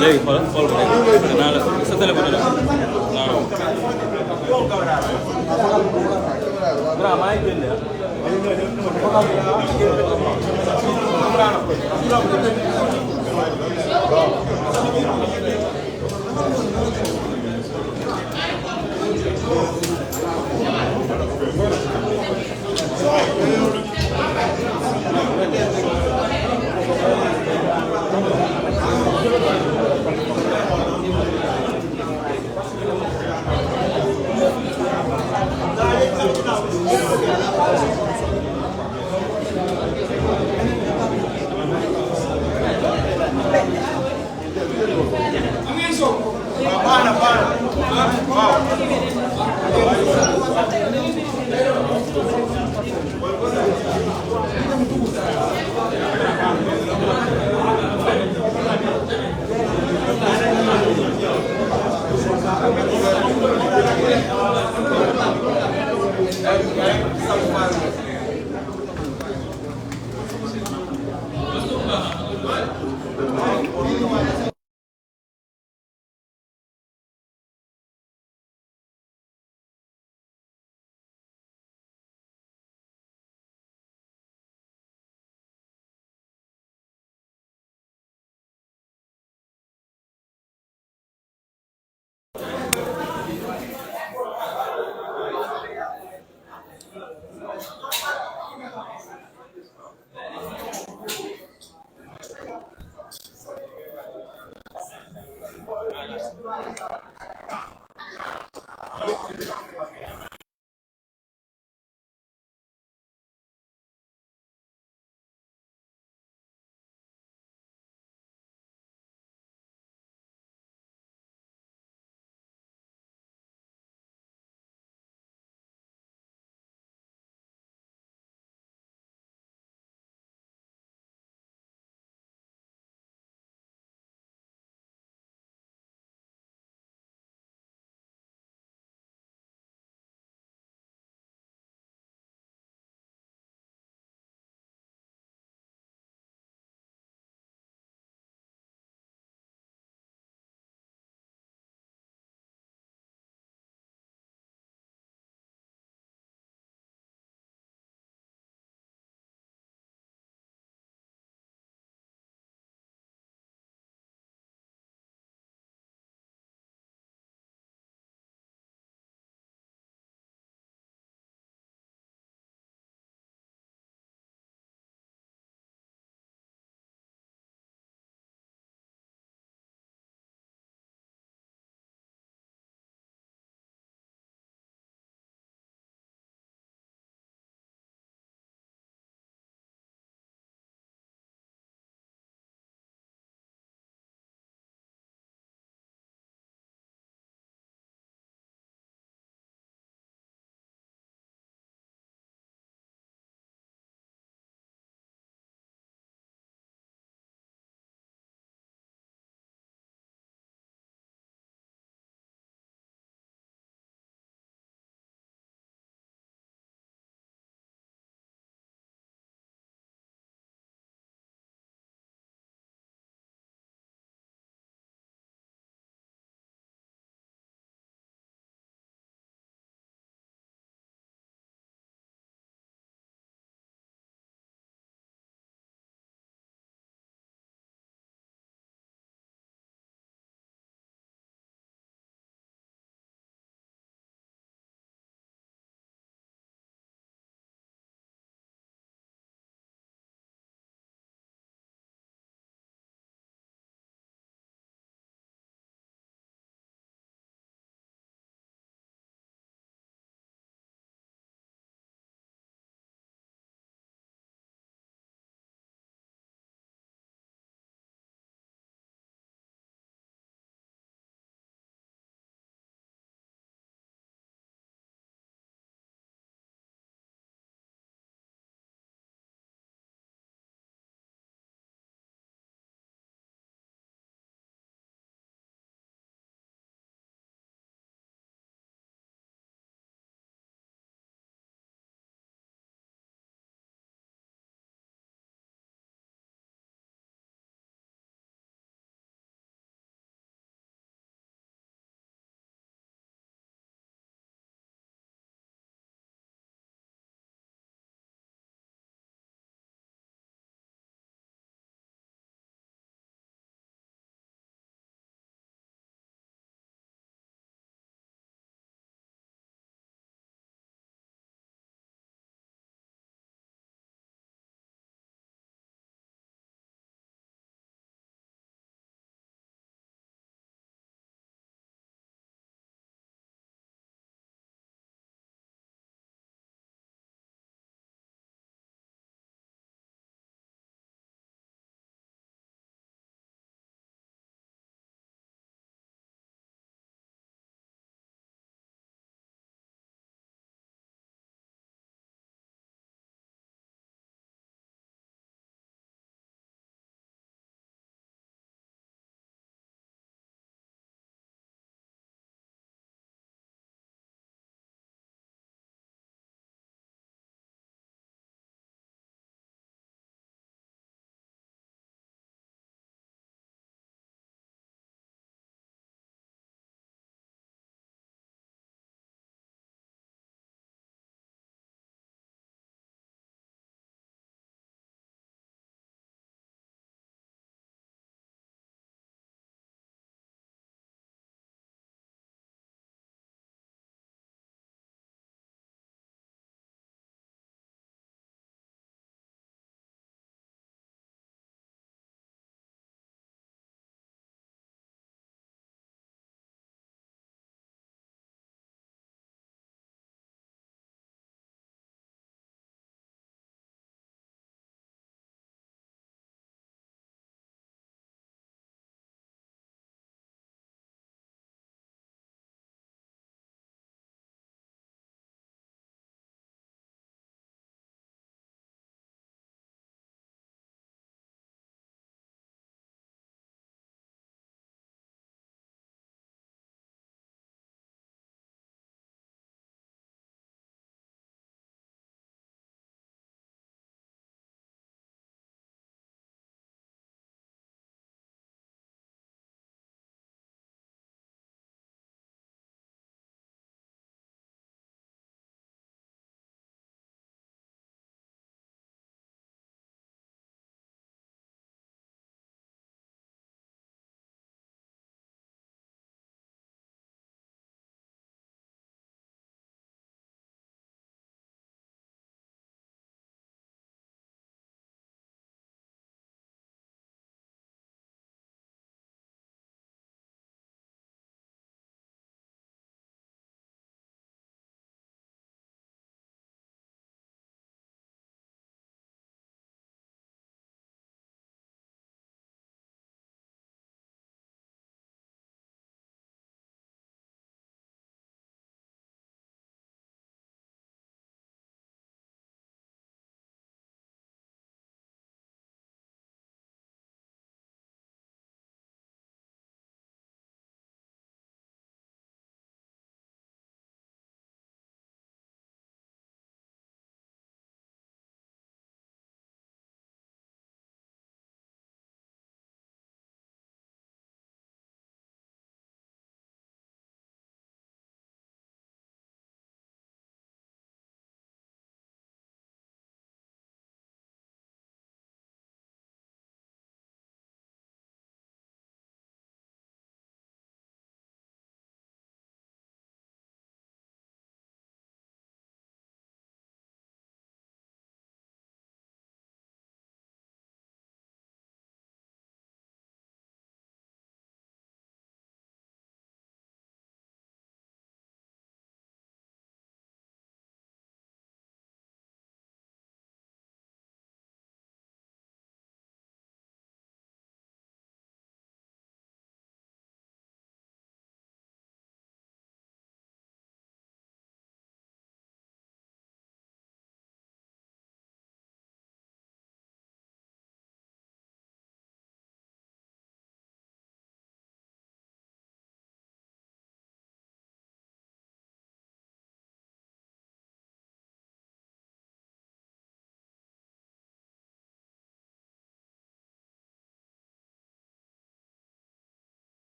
léegi xool ko rek danaa la sa téléphone la waaw. maa ngi génne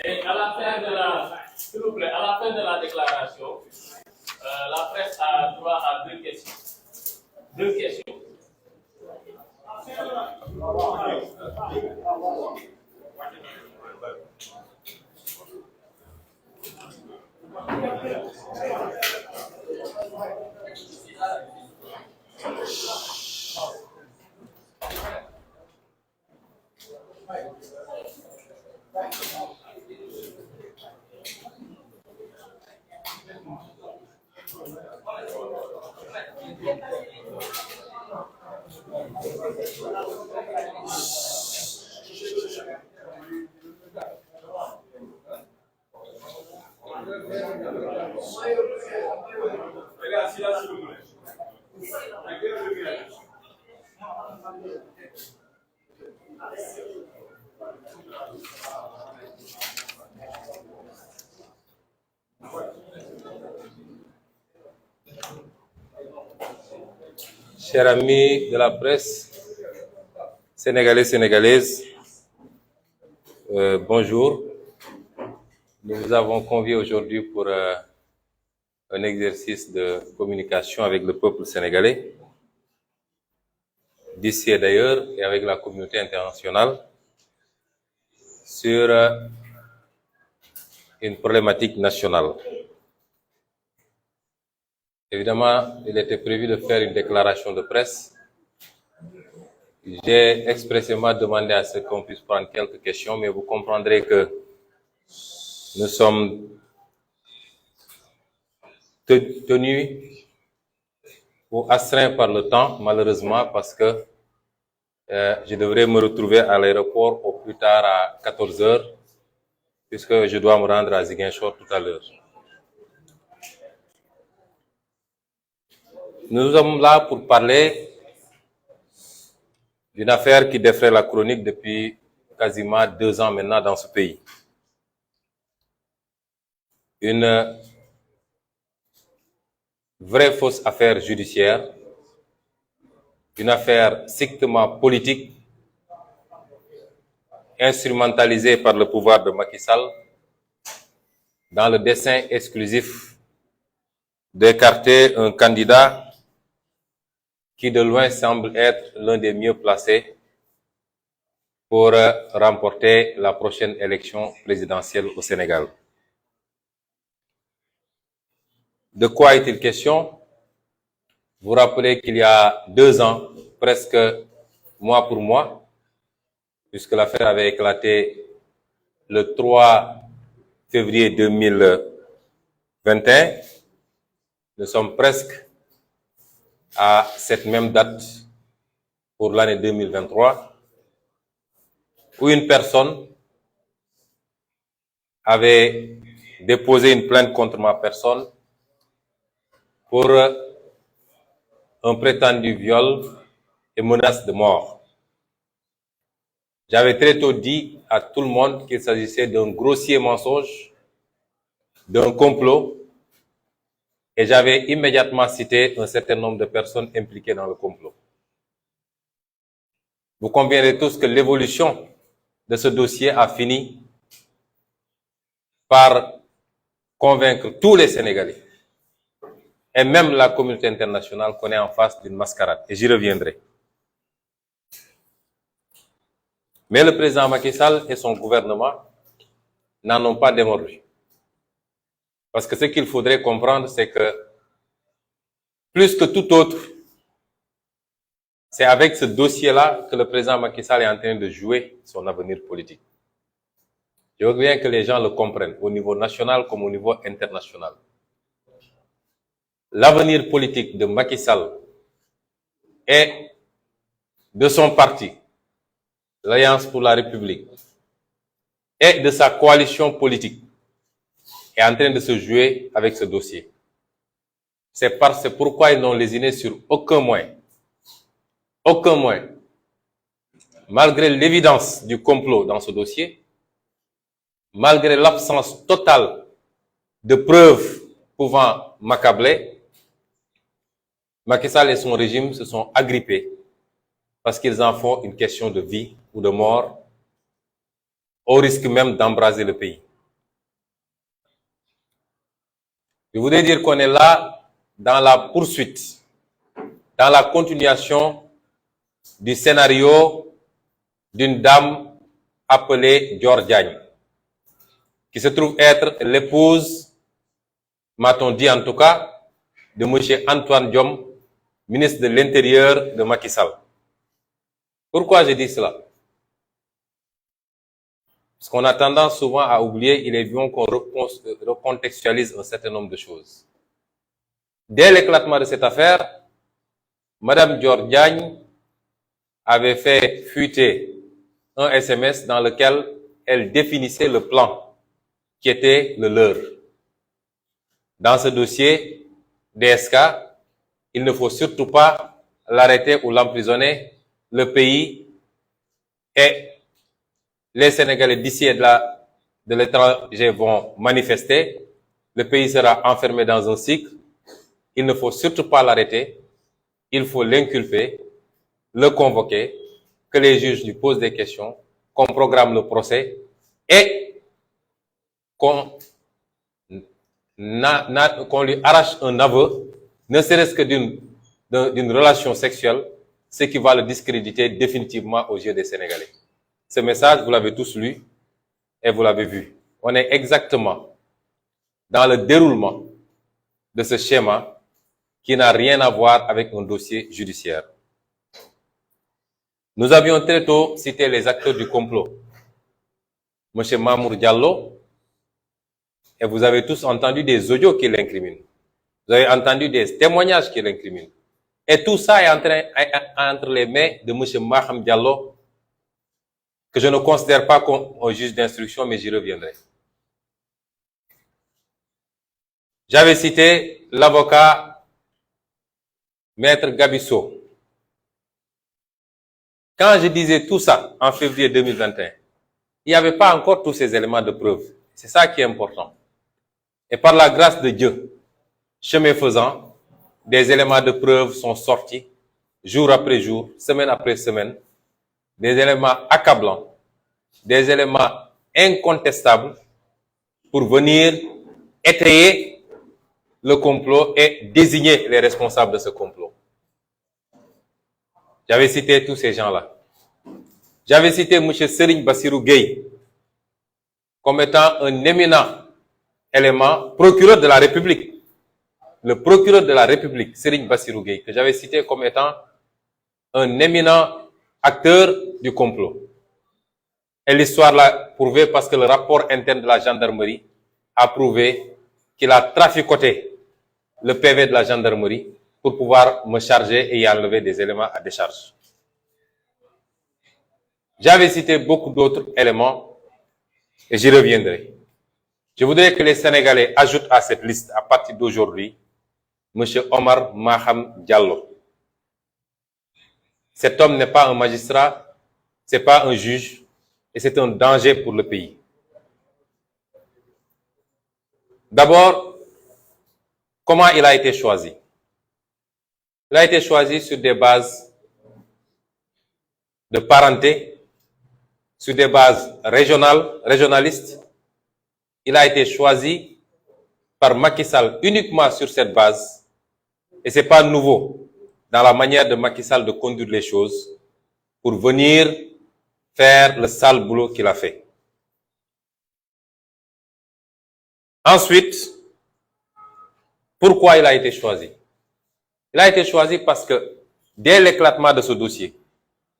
Et à la fin de s'il vous plaît, à la fin de la déclaration, la presse a droit à 2 questions. 2 questions. Chers amis de la presse, sénégalais, sénégalaises, bonjour. Nous vous avons conviés aujourd'hui pour un exercice de communication avec le peuple sénégalais, d'ici et d'ailleurs, et avec la communauté internationale, sur une problématique nationale. Évidemment, il était prévu de faire une déclaration de presse. J'ai expressément demandé à ce qu'on puisse prendre quelques questions, mais vous comprendrez que nous sommes tenus ou astreints par le temps, malheureusement, parce que je devrais me retrouver à l'aéroport au plus tard à 14 heures, puisque je dois me rendre à Ziguinchor tout à l'heure. Nous sommes là pour parler d'une affaire qui défraie la chronique depuis quasiment 2 ans maintenant dans ce pays. Une vraie fausse affaire judiciaire, une affaire strictement politique, instrumentalisée par le pouvoir de Macky Sall dans le dessein exclusif d'écarter un candidat qui de loin semble être l'un des mieux placés pour remporter la prochaine élection présidentielle au Sénégal. De quoi est-il question? Vous rappelez qu'il y a 2 ans, presque mois pour mois, puisque l'affaire avait éclaté le 3 février 2021, nous sommes presque à cette même date pour l'année 2023, où une personne avait déposé une plainte contre ma personne pour un prétendu viol et menace de mort. J'avais très tôt dit à tout le monde qu'il s'agissait d'un grossier mensonge, d'un complot, et j'avais immédiatement cité un certain nombre de personnes impliquées dans le complot. Vous conviendrez tous que l'évolution de ce dossier a fini par convaincre tous les Sénégalais, et même la communauté internationale qu'on est en face d'une mascarade, et j'y reviendrai. Mais le président Macky Sall et son gouvernement n'en ont pas démordu. Parce que ce qu'il faudrait comprendre, c'est que plus que tout autre, c'est avec ce dossier-là que le président Macky Sall est en train de jouer son avenir politique. Je veux bien que les gens le comprennent, au niveau national comme au niveau international. L'avenir politique de Macky Sall et de son parti, l'Alliance pour la République, et de sa coalition politique est en train de se jouer avec ce dossier. C'est pourquoi ils n'ont lésiné sur aucun moyen, malgré l'évidence du complot dans ce dossier, malgré l'absence totale de preuves pouvant m'accabler, Macky Sall et son régime se sont agrippés parce qu'ils en font une question de vie ou de mort, au risque même d'embraser le pays. Je voudrais dire qu'on est là dans la poursuite, dans la continuation du scénario d'une dame appelée Dior Diagne, qui se trouve être l'épouse, m'a-t-on dit en tout cas, de M. Antoine Diome, ministre de l'Intérieur de Macky Sall. Pourquoi je dis cela? Parce qu'on a tendance souvent à oublier, il est bon qu'on recontextualise un certain nombre de choses. Dès l'éclatement de cette affaire, Madame Dior Diagne avait fait fuiter un SMS dans lequel elle définissait le plan qui était le leur. Dans ce dossier DSK, il ne faut surtout pas l'arrêter ou l'emprisonner. Le pays et les Sénégalais d'ici et de l'étranger vont manifester. Le pays sera enfermé dans un cycle. Il ne faut surtout pas l'arrêter. Il faut l'inculper, le convoquer, que les juges lui posent des questions, qu'on programme le procès et qu'on lui arrache un aveu, ne serait-ce que d'une relation sexuelle, ce qui va le discréditer définitivement aux yeux des Sénégalais. Ce message, vous l'avez tous lu et vous l'avez vu. On est exactement dans le déroulement de ce schéma qui n'a rien à voir avec un dossier judiciaire. Nous avions très tôt cité les acteurs du complot. M. Mamour Diallo, et vous avez tous entendu des audios qui l'incriminent. Vous avez entendu des témoignages qui l'incriminent. Et tout ça est entre les mains de M. Maham Diallo, que je ne considère pas comme un juge d'instruction, mais j'y reviendrai. J'avais cité l'avocat Maître Gabisso. Quand je disais tout ça en février 2021, il n'y avait pas encore tous ces éléments de preuve. C'est ça qui est important. Et par la grâce de Dieu, chemin faisant, des éléments de preuve sont sortis, jour après jour, semaine après semaine, des éléments accablants, des éléments incontestables pour venir étayer le complot et désigner les responsables de ce complot. J'avais cité tous ces gens-là. J'avais cité M. Serigne Bassirou Gueye comme étant un éminent élément, procureur de la République. Le procureur de la République, Serigne Bassirou Gueye, que j'avais cité comme étant un éminent acteur du complot. Et l'histoire l'a prouvé parce que le rapport interne de la gendarmerie a prouvé qu'il a traficoté le PV de la gendarmerie pour pouvoir me charger et y enlever des éléments à décharge. J'avais cité beaucoup d'autres éléments et j'y reviendrai. Je voudrais que les Sénégalais ajoutent à cette liste, à partir d'aujourd'hui, M. Omar Maham Diallo. Cet homme n'est pas un magistrat, c'est pas un juge, et c'est un danger pour le pays. D'abord, comment il a été choisi? Il a été choisi sur des bases de parenté, sur des bases régionalistes. Il a été choisi par Macky Sall uniquement sur cette base. Et c'est pas nouveau dans la manière de Macky Sall de conduire les choses pour venir faire le sale boulot qu'il a fait. Ensuite, pourquoi il a été choisi? Il a été choisi parce que dès l'éclatement de ce dossier,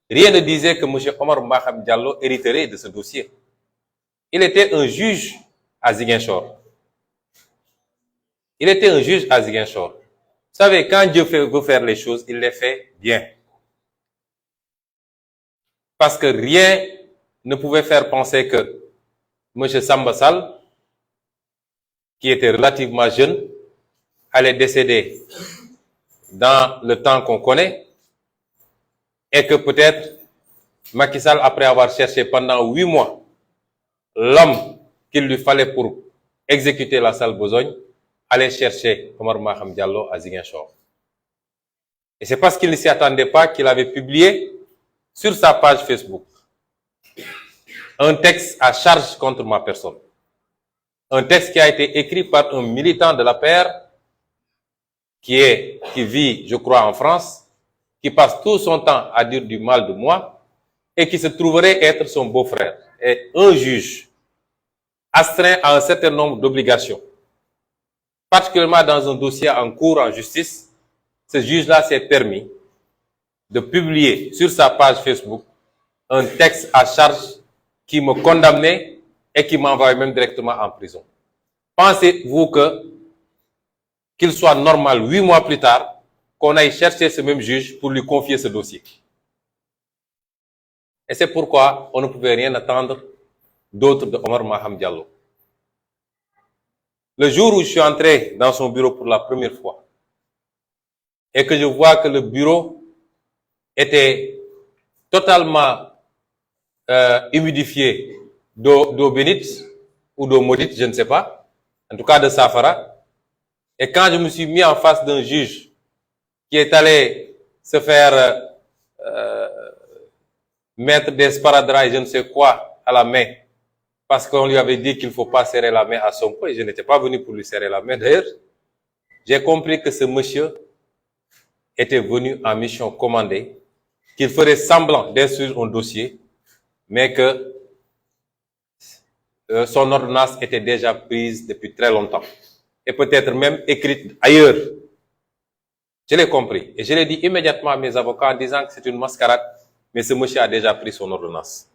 rien ne disait que M. Omar Maham Diallo hériterait de ce dossier. Il était un juge à Ziguinchor. Il était un juge à Ziguinchor. Vous savez, quand Dieu veut faire les choses, il les fait bien. Parce que rien ne pouvait faire penser que M. Samba Sall, qui était relativement jeune, allait décéder dans le temps qu'on connaît et que peut-être Macky Sall, après avoir cherché pendant 8 mois l'homme qu'il lui fallait pour exécuter la sale besogne, allait chercher Omar Maham Diallo à Ziguinchor. Et c'est parce qu'il ne s'y attendait pas qu'il avait publié sur sa page Facebook un texte à charge contre ma personne. Un texte qui a été écrit par un militant de la paire qui vit, je crois, en France, qui passe tout son temps à dire du mal de moi et qui se trouverait être son beau-frère. Et un juge astreint à un certain nombre d'obligations, particulièrement dans un dossier en cours en justice, ce juge-là s'est permis de publier sur sa page Facebook un texte à charge qui me condamnait et qui m'envoyait même directement en prison. Pensez-vous qu'il soit normal 8 mois plus tard qu'on aille chercher ce même juge pour lui confier ce dossier? Et c'est pourquoi on ne pouvait rien attendre d'autre de Omar Maham Diallo. Le jour où je suis entré dans son bureau pour la première fois et que je vois que le bureau était totalement humidifié d'eau bénite ou d'eau maudite, je ne sais pas, en tout cas de Safara. Et quand je me suis mis en face d'un juge qui est allé se faire mettre des sparadraps et je ne sais quoi à la main, parce qu'on lui avait dit qu'il ne faut pas serrer la main à Sonko, et je n'étais pas venu pour lui serrer la main d'ailleurs, j'ai compris que ce monsieur était venu en mission commandée, qu'il ferait semblant d'instruire un dossier, mais que son ordonnance était déjà prise depuis très longtemps, et peut-être même écrite ailleurs. Je l'ai compris, et je l'ai dit immédiatement à mes avocats en disant que c'est une mascarade, mais ce monsieur a déjà pris son ordonnance.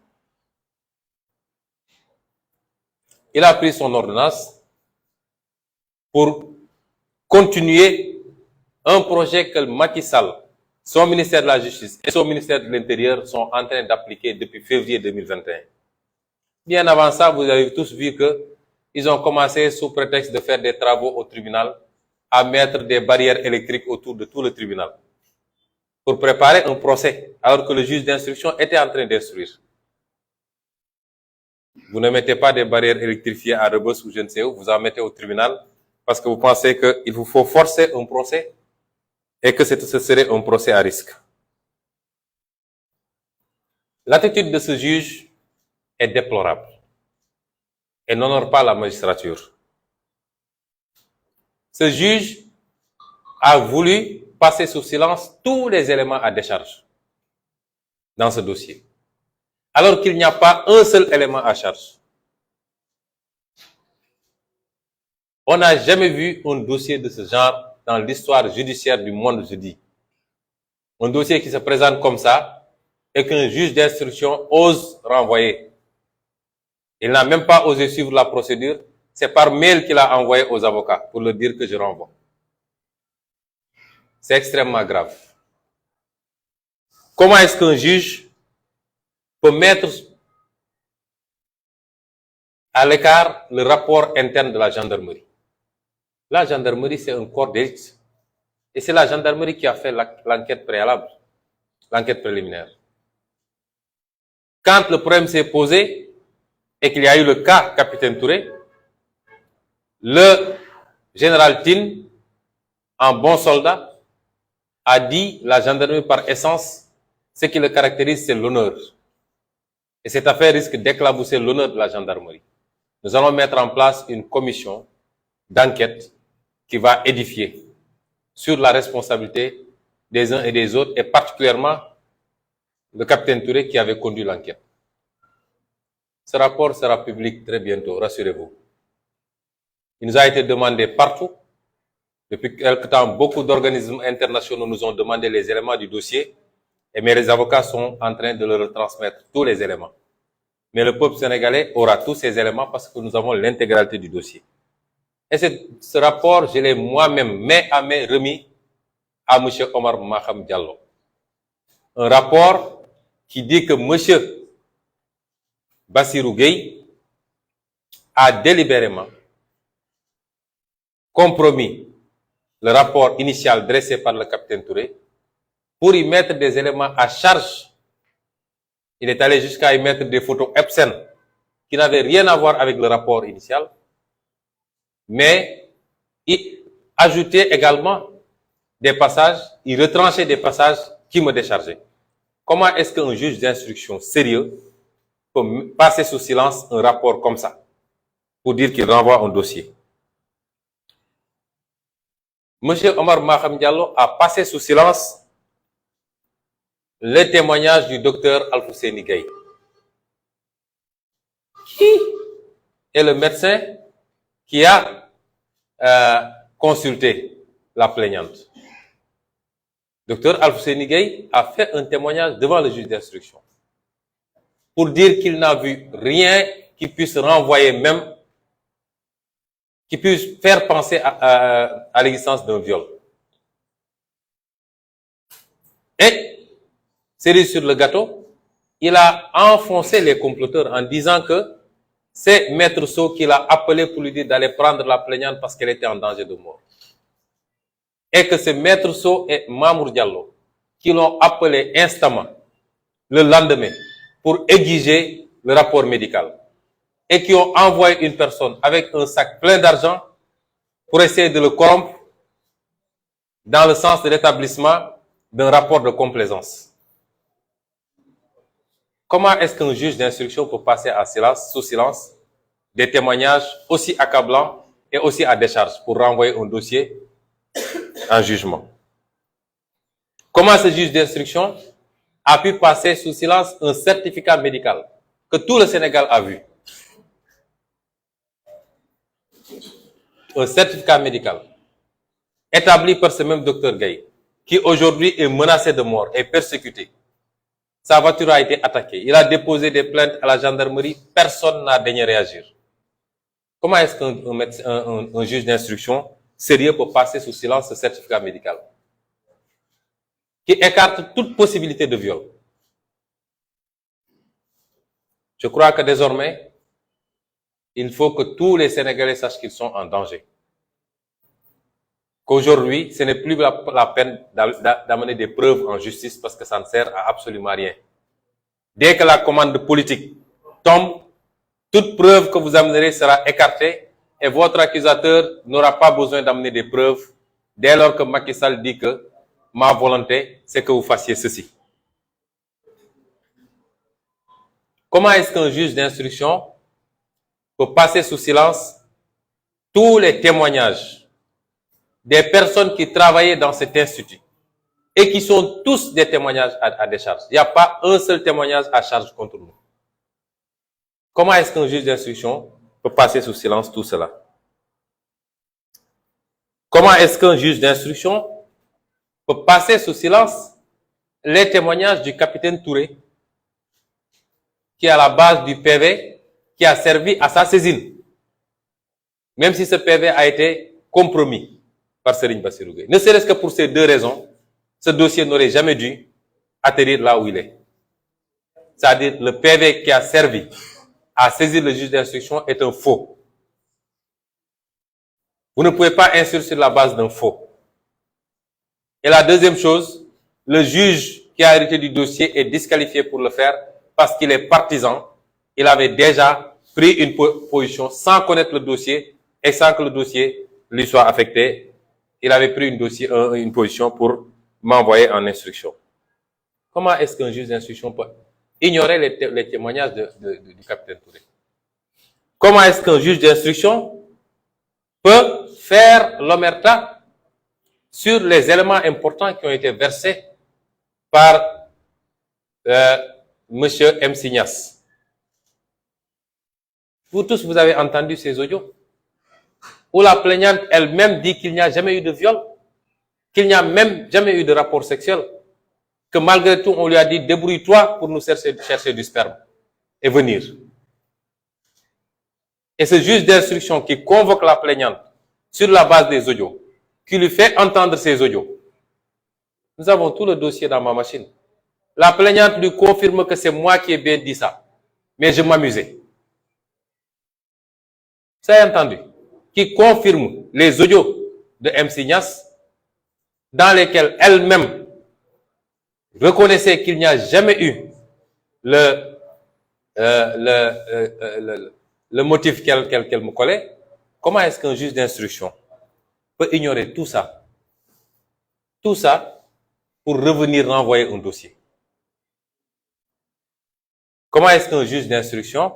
Il a pris son ordonnance pour continuer un projet que Macky Sall, son ministère de la Justice et son ministère de l'Intérieur sont en train d'appliquer depuis février 2021. Bien avant ça, vous avez tous vu qu'ils ont commencé sous prétexte de faire des travaux au tribunal à mettre des barrières électriques autour de tout le tribunal pour préparer un procès alors que le juge d'instruction était en train d'instruire. Vous ne mettez pas des barrières électrifiées à Rebeuss ou je ne sais où, vous en mettez au tribunal parce que vous pensez qu'il vous faut forcer un procès et que ce serait un procès à risque. L'attitude de ce juge est déplorable et n'honore pas la magistrature. Ce juge a voulu passer sous silence tous les éléments à décharge dans ce dossier, alors qu'il n'y a pas un seul élément à charge. On n'a jamais vu un dossier de ce genre dans l'histoire judiciaire du monde, je dis. Un dossier qui se présente comme ça et qu'un juge d'instruction ose renvoyer. Il n'a même pas osé suivre la procédure. C'est par mail qu'il a envoyé aux avocats pour leur dire que je renvoie. C'est extrêmement grave. Comment est-ce qu'un juge peut mettre à l'écart le rapport interne de la gendarmerie? La gendarmerie, c'est un corps d'élite. Et c'est la gendarmerie qui a fait l'enquête préalable, l'enquête préliminaire. Quand le problème s'est posé et qu'il y a eu le cas Capitaine Touré, le général Tine, en bon soldat, a dit la gendarmerie par essence, ce qui le caractérise, c'est l'honneur. Et cette affaire risque d'éclabousser l'honneur de la gendarmerie. Nous allons mettre en place une commission d'enquête qui va édifier sur la responsabilité des uns et des autres, et particulièrement le capitaine Touré qui avait conduit l'enquête. Ce rapport sera public très bientôt, rassurez-vous. Il nous a été demandé partout. Depuis quelque temps, beaucoup d'organismes internationaux nous ont demandé les éléments du dossier, mais les avocats sont en train de leur transmettre tous les éléments. Mais le peuple sénégalais aura tous ces éléments parce que nous avons l'intégralité du dossier. Et ce rapport, je l'ai moi-même, main à main, remis à M. Omar Maham Diallo. Un rapport qui dit que M. Bassirou Gueye a délibérément compromis le rapport initial dressé par le capitaine Touré pour y mettre des éléments à charge. Il est allé jusqu'à y mettre des photos obscènes qui n'avaient rien à voir avec le rapport initial, mais il ajoutait également des passages, il retranchait des passages qui me déchargeaient. Comment est-ce qu'un juge d'instruction sérieux peut passer sous silence un rapport comme ça? pour dire qu'il renvoie un dossier. Monsieur Omar Maham Diallo a passé sous silence le témoignage du docteur Alfousseni Gaye, qui est le médecin qui a consulté la plaignante. Docteur Alfousseni Gaye a fait un témoignage devant le juge d'instruction pour dire qu'il n'a vu rien qui puisse renvoyer même, qui puisse faire penser à l'existence d'un viol. Et, cerise sur le gâteau, il a enfoncé les comploteurs en disant que c'est Maître Sow qui l'a appelé pour lui dire d'aller prendre la plaignante parce qu'elle était en danger de mort. Et que c'est Maître Sow et Mamour Diallo qui l'ont appelé instamment le lendemain pour exiger le rapport médical et qui ont envoyé une personne avec un sac plein d'argent pour essayer de le corrompre dans le sens de l'établissement d'un rapport de complaisance. Comment est-ce qu'un juge d'instruction peut passer sous silence des témoignages aussi accablants et aussi à décharge pour renvoyer un dossier en jugement? Comment ce juge d'instruction a pu passer sous silence un certificat médical que tout le Sénégal a vu? Un certificat médical établi par ce même docteur Gaye, qui aujourd'hui est menacé de mort et persécuté. Sa voiture a été attaquée. Il a déposé des plaintes à la gendarmerie. Personne n'a daigné réagir. Comment est-ce qu'un juge d'instruction sérieux peut passer sous silence ce certificat médical qui écarte toute possibilité de viol? Je crois que désormais, il faut que tous les Sénégalais sachent qu'ils sont en danger. Qu'aujourd'hui, ce n'est plus la peine d'amener des preuves en justice parce que ça ne sert à absolument rien. Dès que la commande politique tombe, toute preuve que vous amènerez sera écartée et votre accusateur n'aura pas besoin d'amener des preuves dès lors que Macky Sall dit que ma volonté, c'est que vous fassiez ceci. Comment est-ce qu'un juge d'instruction peut passer sous silence tous les témoignages des personnes qui travaillaient dans cet institut et qui sont tous des témoignages à décharge? Il n'y a pas un seul témoignage à charge contre nous. Comment est-ce qu'un juge d'instruction peut passer sous silence tout cela? Comment est-ce qu'un juge d'instruction peut passer sous silence les témoignages du capitaine Touré, qui est à la base du PV, qui a servi à sa saisine, même si ce PV a été compromis par Serigne Bassirou Gueye? Ne serait-ce que pour ces deux raisons, ce dossier n'aurait jamais dû atterrir là où il est. C'est-à-dire le PV qui a servi à saisir le juge d'instruction est un faux. Vous ne pouvez pas instruire sur la base d'un faux. Et la deuxième chose, le juge qui a hérité du dossier est disqualifié pour le faire parce qu'il est partisan. Il avait déjà pris une position sans connaître le dossier et sans que le dossier lui soit affecté. Il avait pris une position pour m'envoyer en instruction. Comment est-ce qu'un juge d'instruction peut ignorer les témoignages du capitaine Touré? Comment est-ce qu'un juge d'instruction peut faire l'omerta sur les éléments importants qui ont été versés par monsieur M. Signas? Vous tous, vous avez entendu ces audios où la plaignante elle-même dit qu'il n'y a jamais eu de viol, qu'il n'y a même jamais eu de rapport sexuel, que malgré tout, on lui a dit débrouille-toi pour nous chercher du sperme et venir. Et ce juge d'instruction qui convoque la plaignante sur la base des audios, qui lui fait entendre ces audios. Nous avons tout le dossier dans ma machine. La plaignante lui confirme que c'est moi qui ai bien dit ça, mais je m'amusais. Vous avez entendu? Qui confirme les audios de M. Signas, dans lesquels elle-même reconnaissait qu'il n'y a jamais eu le motif qu'elle me collait. Comment est-ce qu'un juge d'instruction peut ignorer tout ça? Tout ça pour revenir renvoyer un dossier. Comment est-ce qu'un juge d'instruction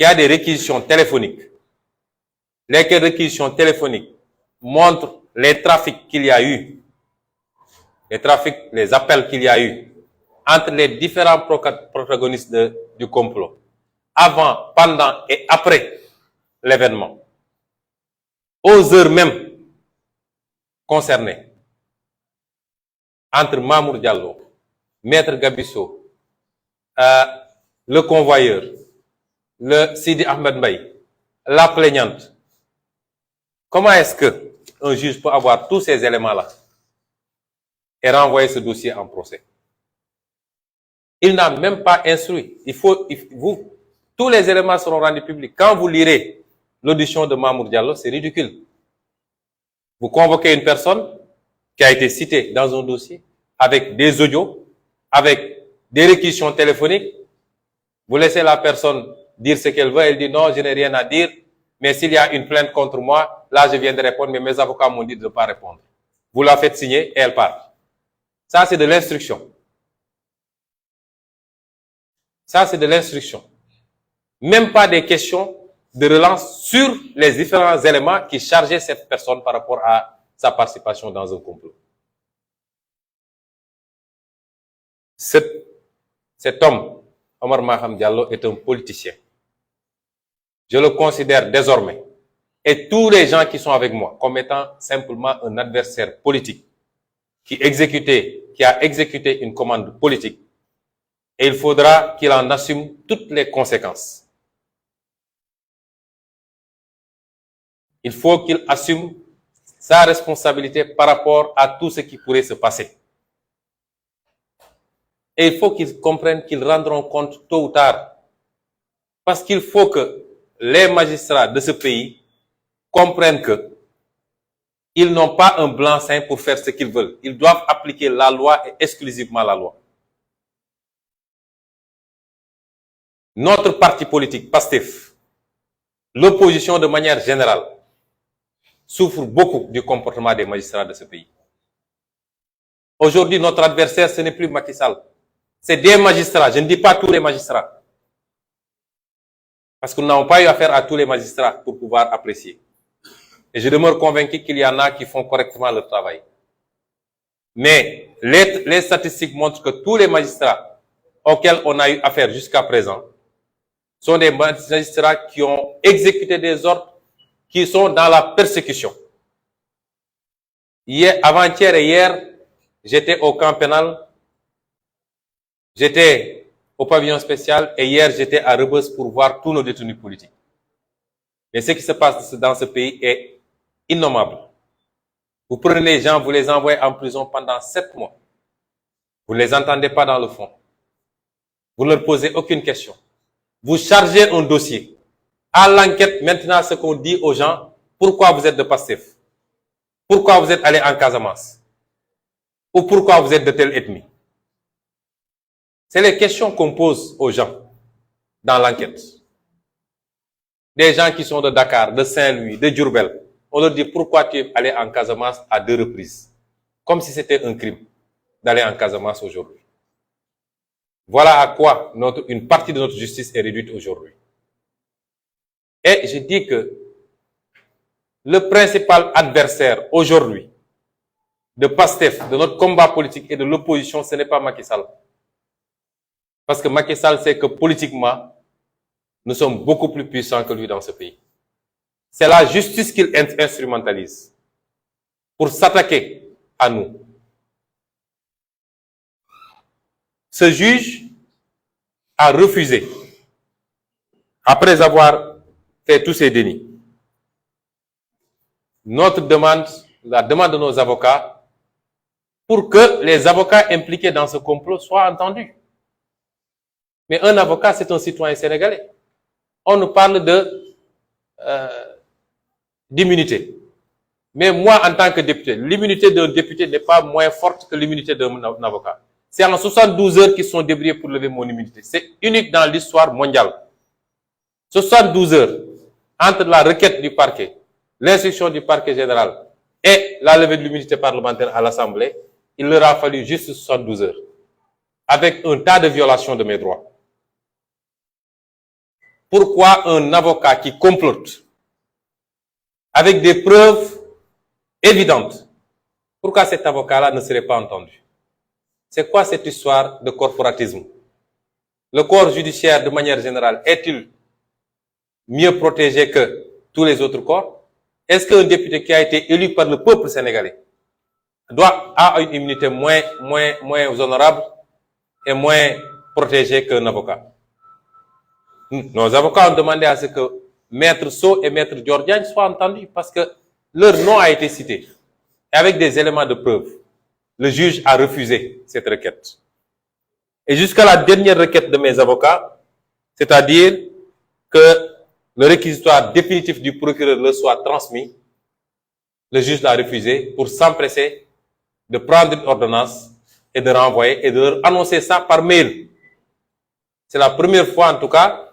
qui a des réquisitions téléphoniques, lesquelles réquisitions téléphoniques montrent les trafics qu'il y a eu, les appels qu'il y a eu entre les différents protagonistes du complot, avant, pendant et après l'événement, aux heures même concernées, entre Mamour Diallo, Maître Gabisso, le convoyeur, le Sidi Ahmed Mbaye, la plaignante. Comment est-ce que un juge peut avoir tous ces éléments-là et renvoyer ce dossier en procès? Il n'a même pas instruit. Tous les éléments seront rendus publics. Quand vous lirez l'audition de Mamour Diallo, c'est ridicule. Vous convoquez une personne qui a été citée dans un dossier avec des audios, avec des réquisitions téléphoniques. Vous laissez la personne dire ce qu'elle veut. Elle dit non, je n'ai rien à dire. Mais s'il y a une plainte contre moi, là, je viens de répondre, mais mes avocats m'ont dit de ne pas répondre. Vous la faites signer et elle part. Ça, c'est de l'instruction. Ça, c'est de l'instruction. Même pas des questions de relance sur les différents éléments qui chargeaient cette personne par rapport à sa participation dans un complot. Cet homme, Omar Maham Diallo, est un politicien. Je le considère désormais, et tous les gens qui sont avec moi, comme étant simplement un adversaire politique qui a exécuté une commande politique. Et il faudra qu'il en assume toutes les conséquences. Il faut qu'il assume sa responsabilité par rapport à tout ce qui pourrait se passer. Et il faut qu'ils comprennent qu'ils rendront compte tôt ou tard. Parce qu'il faut que les magistrats de ce pays comprennent que ils n'ont pas un blanc-seing pour faire ce qu'ils veulent. Ils doivent appliquer la loi et exclusivement la loi. Notre parti politique, PASTEF, l'opposition de manière générale, souffre beaucoup du comportement des magistrats de ce pays. Aujourd'hui, notre adversaire, ce n'est plus Macky Sall. C'est des magistrats. Je ne dis pas tous les magistrats. Parce que nous n'avons pas eu affaire à tous les magistrats pour pouvoir apprécier. Et je demeure convaincu qu'il y en a qui font correctement leur travail. Mais les statistiques montrent que tous les magistrats auxquels on a eu affaire jusqu'à présent sont des magistrats qui ont exécuté des ordres qui sont dans la persécution. Avant-hier et hier, j'étais au camp pénal, j'étais au pavillon spécial et hier j'étais à Rebeuss pour voir tous nos détenus politiques. Mais ce qui se passe dans ce pays est innommable. Vous prenez les gens, vous les envoyez en prison pendant 7 mois. Vous ne les entendez pas dans le fond. Vous ne leur posez aucune question. Vous chargez un dossier. À l'enquête, maintenant, ce qu'on dit aux gens, pourquoi vous êtes de PASTEF? Pourquoi vous êtes allé en Casamance? Ou pourquoi vous êtes de telle ethnie? C'est les questions qu'on pose aux gens dans l'enquête. Des gens qui sont de Dakar, de Saint-Louis, de Diourbel, on leur dit pourquoi tu es allé en Casamance à 2 reprises. Comme si c'était un crime d'aller en Casamance aujourd'hui. Voilà à quoi une partie de notre justice est réduite aujourd'hui. Et je dis que le principal adversaire aujourd'hui de PASTEF, de notre combat politique et de l'opposition, ce n'est pas Macky Sall. Parce que Macky Sall sait que politiquement, nous sommes beaucoup plus puissants que lui dans ce pays. C'est la justice qu'il instrumentalise pour s'attaquer à nous. Ce juge a refusé, après avoir fait tous ces dénis, notre demande, la demande de nos avocats, pour que les avocats impliqués dans ce complot soient entendus. Mais un avocat, c'est un citoyen sénégalais. On nous parle d'immunité. Mais moi, en tant que député, l'immunité d'un député n'est pas moins forte que l'immunité d'un avocat. C'est en 72 heures qu'ils sont débrouillés pour lever mon immunité. C'est unique dans l'histoire mondiale. 72 heures entre la requête du parquet, l'instruction du parquet général et la levée de l'immunité parlementaire à l'Assemblée, il leur a fallu juste 72 heures. Avec un tas de violations de mes droits. pourquoi un avocat qui complote avec des preuves évidentes, pourquoi cet avocat-là ne serait pas entendu? C'est quoi cette histoire de corporatisme? Le corps judiciaire, de manière générale, est-il mieux protégé que tous les autres corps? Est-ce qu'un député qui a été élu par le peuple sénégalais a une immunité moins honorable et moins protégée qu'un avocat? Nos avocats ont demandé à ce que Maître Sow et Maître Diordiagne soient entendus parce que leur nom a été cité. Et avec des éléments de preuve, le juge a refusé cette requête. Et jusqu'à la dernière requête de mes avocats, c'est-à-dire que le réquisitoire définitif du procureur leur soit transmis, le juge l'a refusé pour s'empresser de prendre une ordonnance et de renvoyer et de leur annoncer ça par mail. C'est la première fois, en tout cas,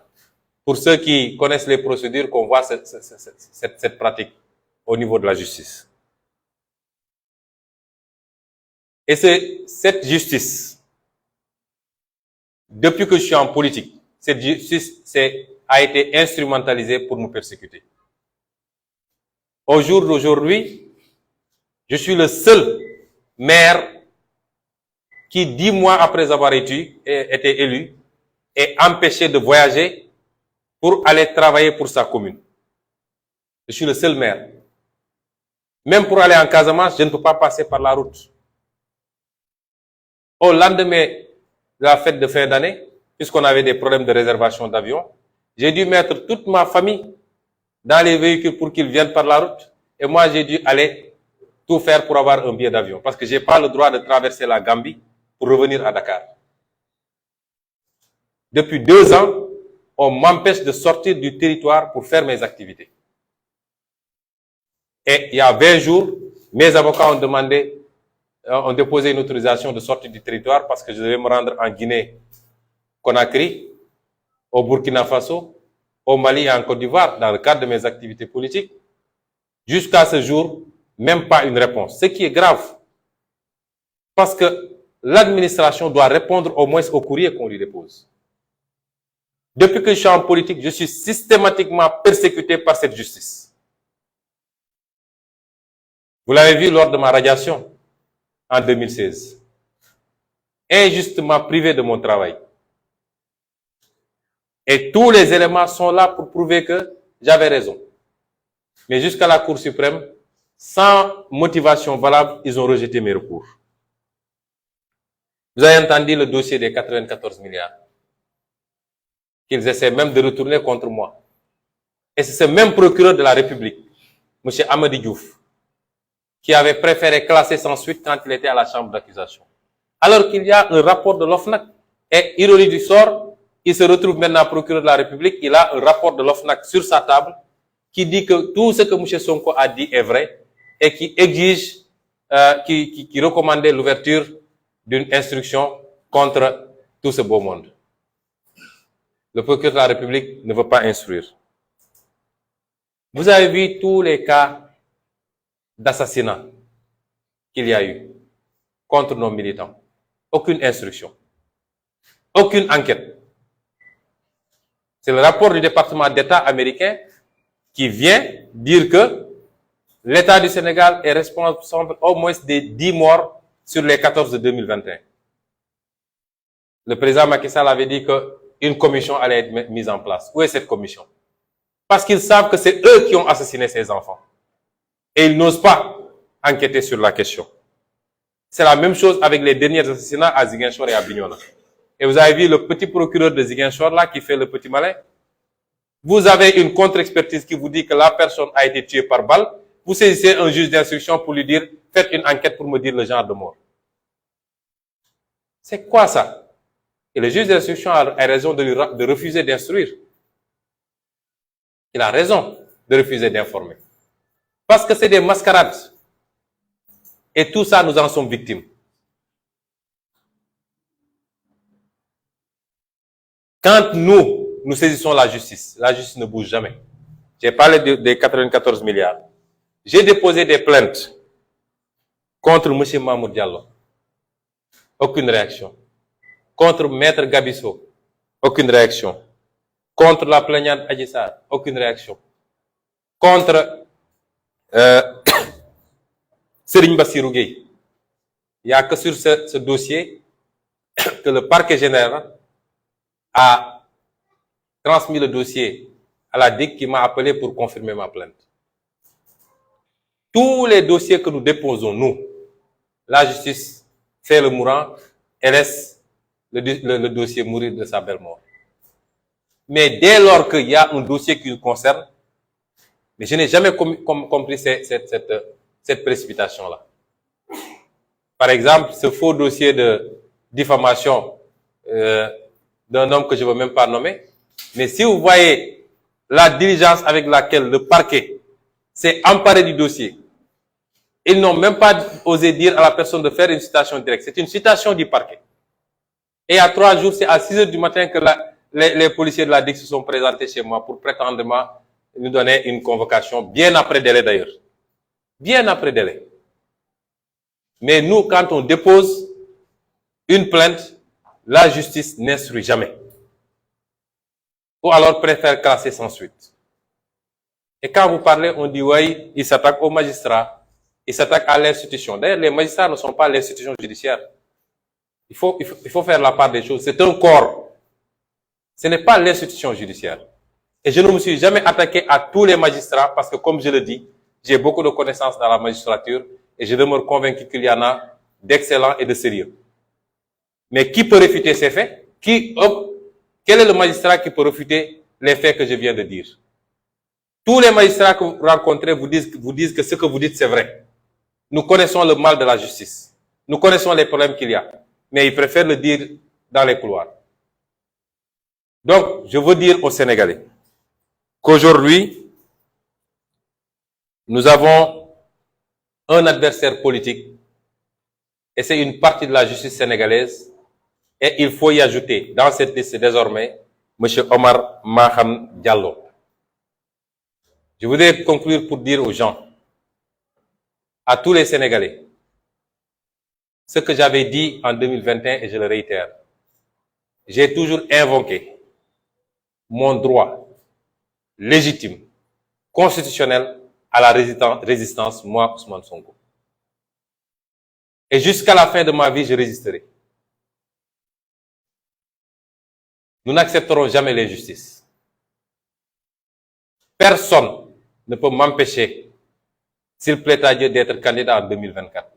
pour ceux qui connaissent les procédures, qu'on voit cette pratique au niveau de la justice. Et cette justice, depuis que je suis en politique, cette justice a été instrumentalisée pour nous persécuter. Au jour d'aujourd'hui, je suis le seul maire qui, 10 mois après avoir été élu, est empêché de voyager pour aller travailler pour sa commune. Je suis le seul maire. Même pour aller en Casamance, je ne peux pas passer par la route. Au lendemain de la fête de fin d'année, puisqu'on avait des problèmes de réservation d'avion, j'ai dû mettre toute ma famille dans les véhicules pour qu'ils viennent par la route. Et moi, j'ai dû aller tout faire pour avoir un billet d'avion. Parce que je n'ai pas le droit de traverser la Gambie pour revenir à Dakar. Depuis 2 ans, on m'empêche de sortir du territoire pour faire mes activités. Et il y a 20 jours, mes avocats ont déposé une autorisation de sortie du territoire parce que je devais me rendre en Guinée-Conakry, au Burkina Faso, au Mali et en Côte d'Ivoire dans le cadre de mes activités politiques. Jusqu'à ce jour, même pas une réponse. Ce qui est grave. Parce que l'administration doit répondre au moins au courrier qu'on lui dépose. Depuis que je suis en politique, je suis systématiquement persécuté par cette justice. Vous l'avez vu lors de ma radiation en 2016. Injustement privé de mon travail. Et tous les éléments sont là pour prouver que j'avais raison. Mais jusqu'à la Cour suprême, sans motivation valable, ils ont rejeté mes recours. Vous avez entendu le dossier des 94 milliards. Qu'ils essaient même de retourner contre moi. Et c'est ce même procureur de la République, M. Amadi Diouf, qui avait préféré classer sans suite quand il était à la chambre d'accusation. Alors qu'il y a un rapport de l'OFNAC. Et ironie du sort, il se retrouve maintenant procureur de la République, il a un rapport de l'OFNAC sur sa table qui dit que tout ce que M. Sonko a dit est vrai et qui exige, qui recommandait l'ouverture d'une instruction contre tout ce beau monde. Le procureur de la République ne veut pas instruire. Vous avez vu tous les cas d'assassinat qu'il y a eu contre nos militants. Aucune instruction. Aucune enquête. C'est le rapport du département d'État américain qui vient dire que l'État du Sénégal est responsable au moins des 10 morts sur les 14 de 2021. Le président Macky Sall avait dit qu'une commission allait être mise en place. Où est cette commission? Parce qu'ils savent que c'est eux qui ont assassiné ces enfants. Et ils n'osent pas enquêter sur la question. C'est la même chose avec les derniers assassinats à Ziguinchor et à Bignona. Et vous avez vu le petit procureur de Ziguinchor là qui fait le petit malin. Vous avez une contre-expertise qui vous dit que la personne a été tuée par balle. Vous saisissez un juge d'instruction pour lui dire « Faites une enquête pour me dire le genre de mort ». C'est quoi ça? Et le juge d'instruction a raison de refuser d'instruire. Il a raison de refuser d'informer. Parce que c'est des mascarades. Et tout ça, nous en sommes victimes. Quand nous saisissons la justice ne bouge jamais. J'ai parlé des 94 milliards. J'ai déposé des plaintes contre M. Mamoud Diallo. Aucune réaction. Contre Maître Gabisso. Aucune réaction. Contre la plaignante Adji Sarr, aucune réaction. Contre Serigne Bassirou Gueye, il n'y a que sur ce dossier que le parquet général a transmis le dossier à la DIC qui m'a appelé pour confirmer ma plainte. Tous les dossiers que nous déposons, nous, la justice fait le mourant et laisse le dossier mourir de sa belle mort. Mais dès lors qu'il y a un dossier qui nous concerne, mais je n'ai jamais compris cette précipitation-là. Par exemple, ce faux dossier de diffamation d'un homme que je ne veux même pas nommer, mais si vous voyez la diligence avec laquelle le parquet s'est emparé du dossier, ils n'ont même pas osé dire à la personne de faire une citation directe. C'est une citation du parquet. Et il y a 3 jours, c'est à 6 heures du matin que les policiers de la DIC se sont présentés chez moi pour prétendument nous donner une convocation, bien après délai d'ailleurs. Bien après délai. Mais nous, quand on dépose une plainte, la justice n'instruit jamais. Ou alors préfère classer sans suite. Et quand vous parlez, on dit oui, il s'attaque aux magistrats, il s'attaque à l'institution. D'ailleurs, les magistrats ne sont pas l'institution judiciaire. Il faut faire la part des choses. C'est un corps. Ce n'est pas l'institution judiciaire. Et je ne me suis jamais attaqué à tous les magistrats parce que, comme je le dis, j'ai beaucoup de connaissances dans la magistrature et je demeure convaincu qu'il y en a d'excellents et de sérieux. Mais qui peut réfuter ces faits? Quel est le magistrat qui peut réfuter les faits que je viens de dire? Tous les magistrats que vous rencontrez vous disent que ce que vous dites c'est vrai. Nous connaissons le mal de la justice. Nous connaissons les problèmes qu'il y a. Mais ils préfèrent le dire dans les couloirs. Donc, je veux dire aux Sénégalais qu'aujourd'hui, nous avons un adversaire politique et c'est une partie de la justice sénégalaise et il faut y ajouter dans cette liste désormais M. Omar Maham Diallo. Je voudrais conclure pour dire aux gens, à tous les Sénégalais, ce que j'avais dit en 2021 et je le réitère. J'ai toujours invoqué mon droit légitime, constitutionnel à la résistance, moi, Ousmane Sonko. Et jusqu'à la fin de ma vie, je résisterai. Nous n'accepterons jamais l'injustice. Personne ne peut m'empêcher, s'il plaît à Dieu, d'être candidat en 2024.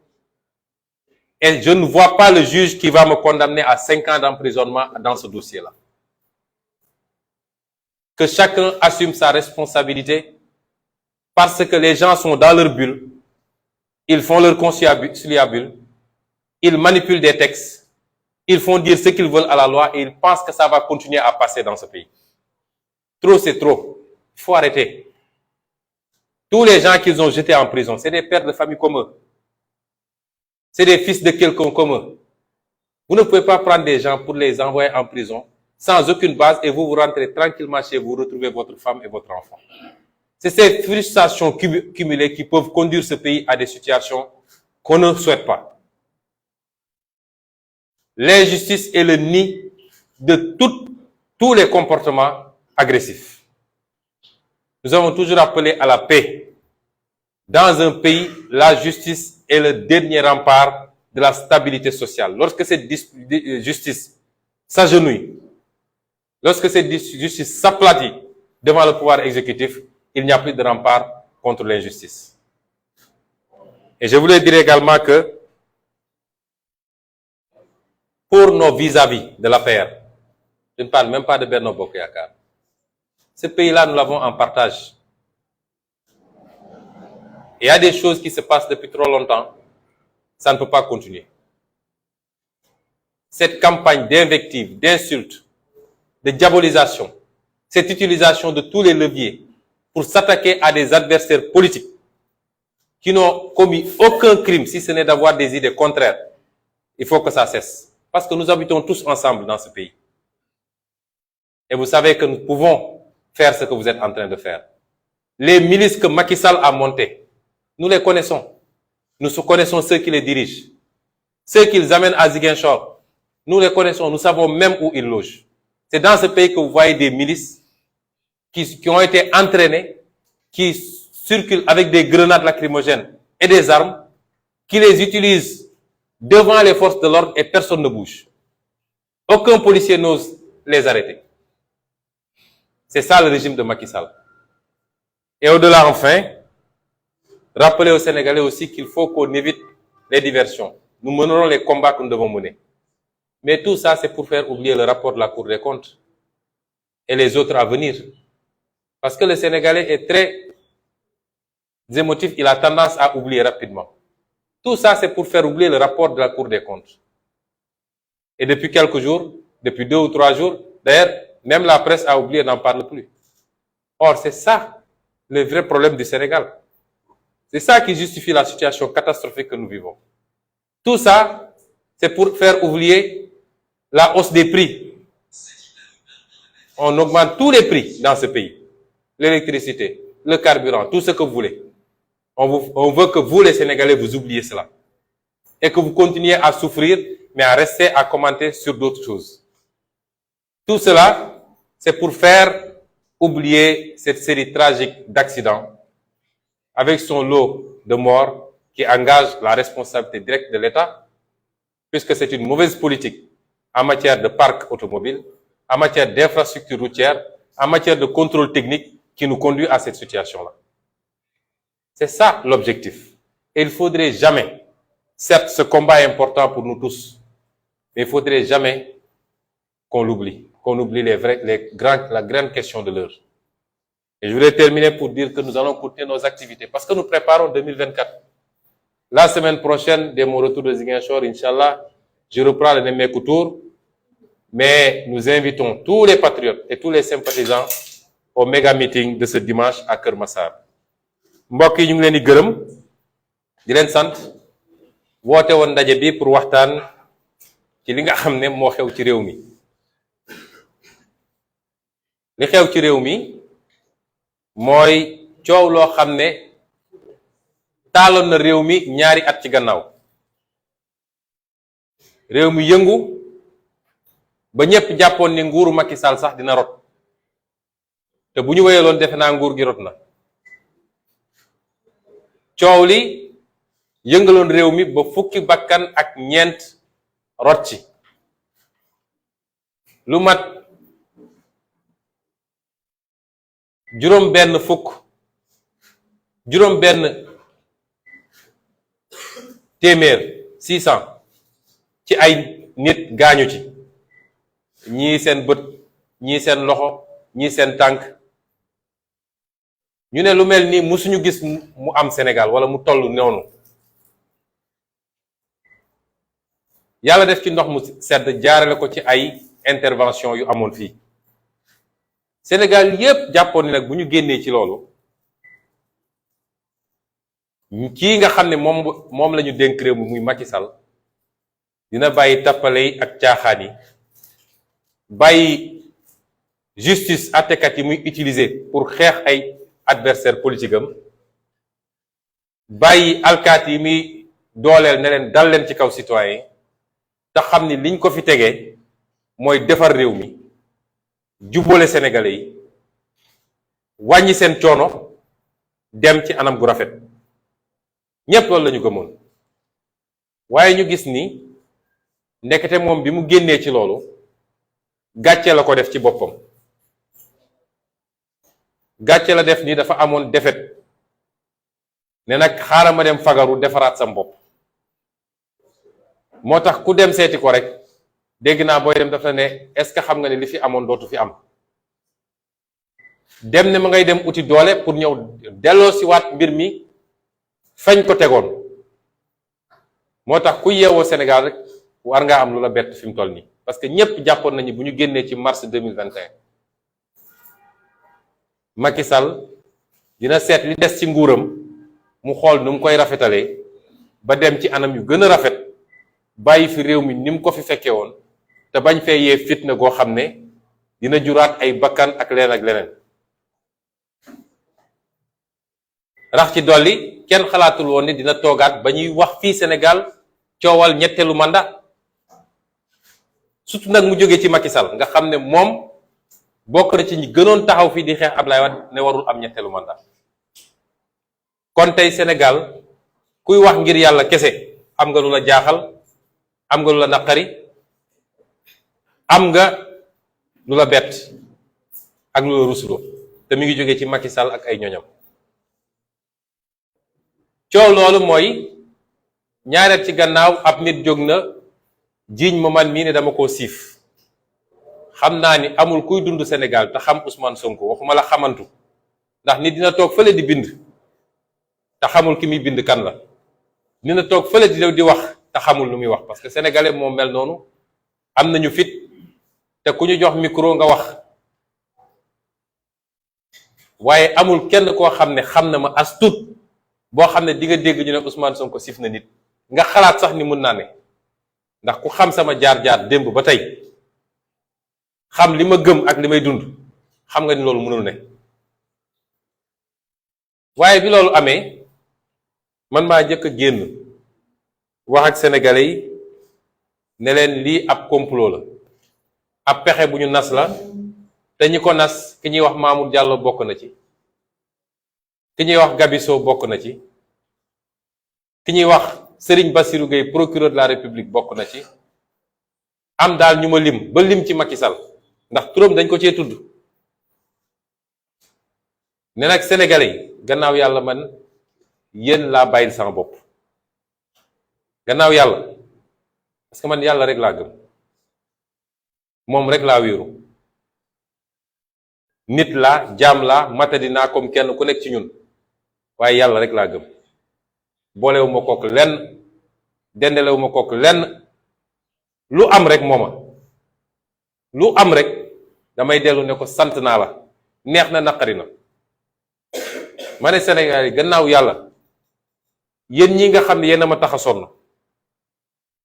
Et je ne vois pas le juge qui va me condamner à 5 ans d'emprisonnement dans ce dossier-là. Que chacun assume sa responsabilité parce que les gens sont dans leur bulle, ils font leur conciliabule, ils manipulent des textes, ils font dire ce qu'ils veulent à la loi et ils pensent que ça va continuer à passer dans ce pays. Trop, c'est trop. Il faut arrêter. Tous les gens qu'ils ont jetés en prison, c'est des pères de famille comme eux. C'est des fils de quelqu'un comme eux. Vous ne pouvez pas prendre des gens pour les envoyer en prison sans aucune base et vous rentrez tranquillement chez vous, retrouvez votre femme et votre enfant. C'est ces frustrations cumulées qui peuvent conduire ce pays à des situations qu'on ne souhaite pas. L'injustice est le nid de tous les comportements agressifs. Nous avons toujours appelé à la paix. Dans un pays, la justice est le dernier rempart de la stabilité sociale. Lorsque cette justice s'agenouille, lorsque cette justice s'aplatit devant le pouvoir exécutif, il n'y a plus de rempart contre l'injustice. Et je voulais dire également que pour nos vis-à-vis de l'APR, je ne parle même pas de Benno Bokk Yakaar, ce pays-là, nous l'avons en partage. Et il y a des choses qui se passent depuis trop longtemps, ça ne peut pas continuer. Cette campagne d'invective, d'insultes, de diabolisation, cette utilisation de tous les leviers pour s'attaquer à des adversaires politiques qui n'ont commis aucun crime, si ce n'est d'avoir des idées contraires, il faut que ça cesse. Parce que nous habitons tous ensemble dans ce pays. Et vous savez que nous pouvons faire ce que vous êtes en train de faire. Les milices que Macky Sall a montées, nous les connaissons. Nous connaissons ceux qui les dirigent. Ceux qu'ils amènent à Ziguinchor, nous les connaissons. Nous savons même où ils logent. C'est dans ce pays que vous voyez des milices qui ont été entraînés, qui circulent avec des grenades lacrymogènes et des armes, qui les utilisent devant les forces de l'ordre et personne ne bouge. Aucun policier n'ose les arrêter. C'est ça le régime de Macky Sall. Et au-delà, enfin, rappeler aux Sénégalais aussi qu'il faut qu'on évite les diversions. Nous mènerons les combats que nous devons mener. Mais tout ça, c'est pour faire oublier le rapport de la Cour des comptes et les autres à venir. Parce que le Sénégalais est très émotif, il a tendance à oublier rapidement. Tout ça, c'est pour faire oublier le rapport de la Cour des comptes. Et depuis quelques jours, depuis 2 ou 3 jours, d'ailleurs, même la presse a oublié, n'en parle plus. Or, c'est ça le vrai problème du Sénégal. C'est ça qui justifie la situation catastrophique que nous vivons. Tout ça, c'est pour faire oublier la hausse des prix. On augmente tous les prix dans ce pays. L'électricité, le carburant, tout ce que vous voulez. On veut que vous, les Sénégalais, vous oubliez cela. Et que vous continuiez à souffrir, mais à rester à commenter sur d'autres choses. Tout cela, c'est pour faire oublier cette série tragique d'accidents avec son lot de morts qui engage la responsabilité directe de l'État, puisque c'est une mauvaise politique en matière de parc automobile, en matière d'infrastructures routières, en matière de contrôle technique qui nous conduit à cette situation-là. C'est ça l'objectif. Et il ne faudrait jamais, certes ce combat est important pour nous tous, mais il ne faudrait jamais qu'on l'oublie, qu'on oublie la grande question de l'heure. Et je voudrais terminer pour dire que nous allons continuer nos activités parce que nous préparons 2024. La semaine prochaine, dès mon retour de Ziguinchor, Inch'Allah, je reprends le Nemmekou Tour, mais nous invitons tous les patriotes et tous les sympathisants au méga meeting de ce dimanche à Keur Massar. Mbokk yi ñu ngi leen di gërëm di leen sant woote woon ndaje bi pour waxtaan ci li nga xam ne moo xew ci réew mi. Li xew ci réew mi mooy coow loo xam ne taaloon na réew mi ñaari at ci gannaaw. Réew mi yëngu ba ñëpp jàppoon ni nguuru Macky Sall sax dina rot te bu ñu wéyaloon defe naa nguur gi rot na. Coow li yëngaloon réew mi ba fukki bakkan ak ñeent rot ci lu mat juróom benn téeméer 600 ci ay nit gaañu ci ñii seen bët ñii seen loxo ñii seen tànk ñu ne lu mel nii musuñu gis mu am Sénégal wala mu toll noonu yàlla def ci ndox mu sedd jaarale ko ci ay intervention yu amoon fii Sénégal yépp jàppoon ni nag bu ñu génnee ci loolu kii nga xam ne moom la ñu dénk réew mi muy Macky Sall dina bàyyi tappale yi ak caaxaan yi bàyyi justice àttekat yi muy utiliser pour xeex ay adversaire politique am bàyyi alkaati yi muy dooleel ne leen dal leen ci kaw citoyen te xam ni liñ ko fi tegee mooy defar réew mi jubboole sénégalais yi wàññi seen coono dem ci anam gu rafet ñépp loolu la ñu gëmoon waaye ñu gis ni ndekete moom bi mu génnee ci loolu gàcce la ko def ci boppam gàcce la def ni dafa amoon defet ne nag xaaral ma dem fagaru defaraat sam bopp moo tax ku dem seeti ko rek dégg naa booy dem dafa ne est-ce que xam nga ne li fi amoon dootu fi am dem ne ma ngay dem uti doole pour ñëw delloo si waat mbir mi fañ ko tegoon moo tax ku yeewoo Sénégal rek war ngaa am lu la bett fi mu toll nii parce que ñépp jàppoon nañu bu ñu génnee ci mars 2021 Macky Sall dina seet li des ci nguuram mu xool nu mu koy rafetalee ba dem ci anam yu gën a rafet bàyyi fi réew mi ni mu ko fi fekkee woon te bañ fee yee fitna goo xam ne dina juraat ay bakkan ak leneen ak leneen rax ci dolli kenn xalaatul woon ni dina toogaat ba ñuy wax fii Sénégal coowal ñetteelu mandat surtout nag mu jógee ci Macky Sall nga xam ne moom bokk na ci ñi gënoon taxaw fii di xeex Ablaye Wade ne warul am ñetteelu mandat. kon tey Sénégal kuy wax ngir yàlla kese am nga lu la jaaxal, am nga lu la naqari, am nga lu la bett ak lu la rusuloo te mi ngi jógee ci Macky Sall ak ay ñoñam. coow loolu mooy ñaareel ci gannaaw ab nit jóg na jiiñ ma man mii ne dama koo siif. xam naa ni amul kuy dund Sénégal te xam Ousmane Sonko, waxuma la xamantu, ndax nit dina toog fële di bind te xamul ki muy bind kan la, dina toog fële di wax te xamul lu muy wax, parce que sénégalais moo mel noonu. am nañu fit te ku ñu jox micro nga wax, waaye amul kenn koo xam ne xam na ma as tuut boo xam ne di nga dégg ñu ne Ousmane Sonko sif na nit nga xalaat sax ni mun naa ne. ndax ku xam sama jaar-jaar démb ba tey xam li ma gëm ak li may dund xam nga ni loolu mënul ne. waaye bi loolu amee man maa njëkk a génn wax ak sénégalais yi ne leen lii ab complot la, ab pexe bu ñu nas la, te ñi ko nas ki ñuy wax Mamour Diallo bokk na ci, ki ñuy wax Gabiso bokk na ci, ki ñuy wax Serigne Bassirou Gueye procureur de la République bokk na ci, am daal ñu ma lim ba lim ci Macky Sall ndax turam dañ ko cee tudd. ne nag sénégalais yi gannaaw yàlla man yéen laa bàyyil sama bopp, gannaaw yàlla parce que man yàlla rek laa gëm, moom rek laa wéeru. nit laa, jaam laa, matadi naa comme kenn ku nekk ci ñun, waaye yàlla rek laa gëm. boolewu ma kook lenn, dendelewu ma kook lenn. lu am rek mooma, lu am rek damay dellu ne ko sant naa la, neex na naqari na. ma ne Sénégal yi gannaaw yàlla yéen ñi nga xam ne yéen a ma tax a sonn,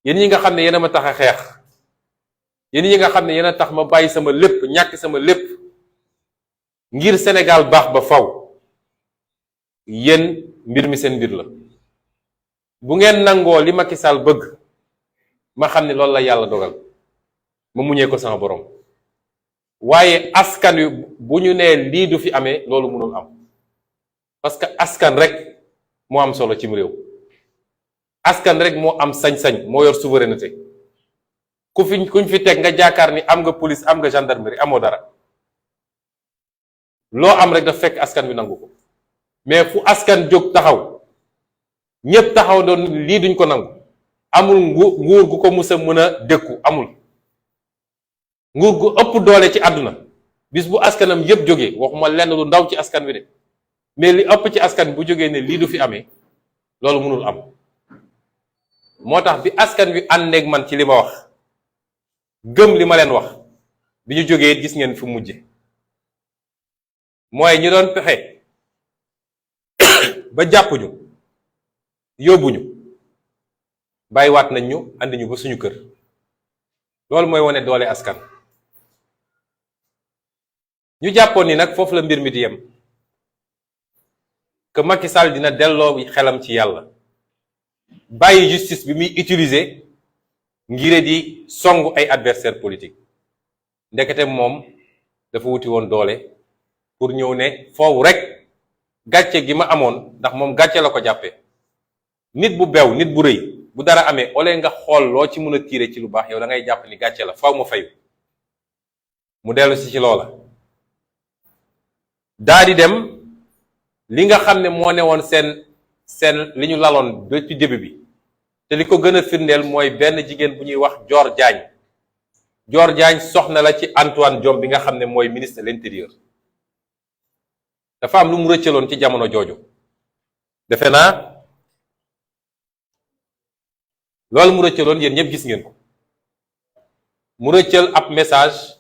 yéen ñi nga xam ne yéen a ma tax a xeex, yéen ñi nga xam ne yéen a tax ma bàyyi sama lépp, ñàkk sama lépp ngir Sénégal baax ba faw, yéen mbir mi seen mbir la. bu ngeen nangoo li Macky Sall bëgg ma xam ne loolu la yàlla dogal, ma muñee ko sama borom. waaye askan wi bu ñu nee lii du fi amee, loolu mënul am, parce que askan rek moo am solo cim réew. askan rek moo am sañ-sañ, moo yor souveraineté. kuñ fi teg nga jaakaar ni am nga police, am nga gendarmerie, amoo dara. loo am rek daf fekk askan wi nangu ko. mais fu askan jóg taxaw, ñépp taxaw doon lii duñ ko nangu, amul nguur gu ko mus a mën a dékku, amul. nguur gu ëpp doole ci àdduna bis bu askanam yépp jógee, waxuma lenn lu ndaw ci askan wi de, mais li ëpp ci askan bu jógee ne lii du fi amee, loolu mënul am. moo tax bi askan wi àndeeg man ci li ma wax, gëm li ma leen wax, bi ñu jógee gis ngeen fu mujje. mooy ñi doon pexe ba jàppuñu, yóbbuñu, bàyyiwaat nañ ñu, andi ñu ba suñu kër. loolu mooy wane doole askan. ñu jàppoon ni nag foofu la mbir mi di yem, que Macky Sall dina delloo xelam ci yàlla, bàyyi justice bi muy utiliser ngir di songu ay adversaire politique. ndekete moom dafa wuti woon doole pour ñëw ne foofu rek gàcce gi ma amoon, ndax moom gàcce la ko jàppee. nit bu bew, nit bu rëy, bu dara amee ole nga xool loo ci mën a tiire ci lu baax, yow da ngay jàpp ni gàcce la, faw ma fayu. mu dellu si ci loola daa di dem li nga xam ne moo ne woon seen li ñu laloon depuis début bi, te li ko gën a firndeel mooy benn jigéen bu ñuy wax Dior Diagne. Dior Diagne soxna la ci Antoine Diome bi nga xam ne mooy ministre de l'intérieur. dafa am lu mu rëccaloon ci jamono jooju, defe naa loolu mu rëccaloon yéen ñëpp gis ngeen ko. mu rëccal ab message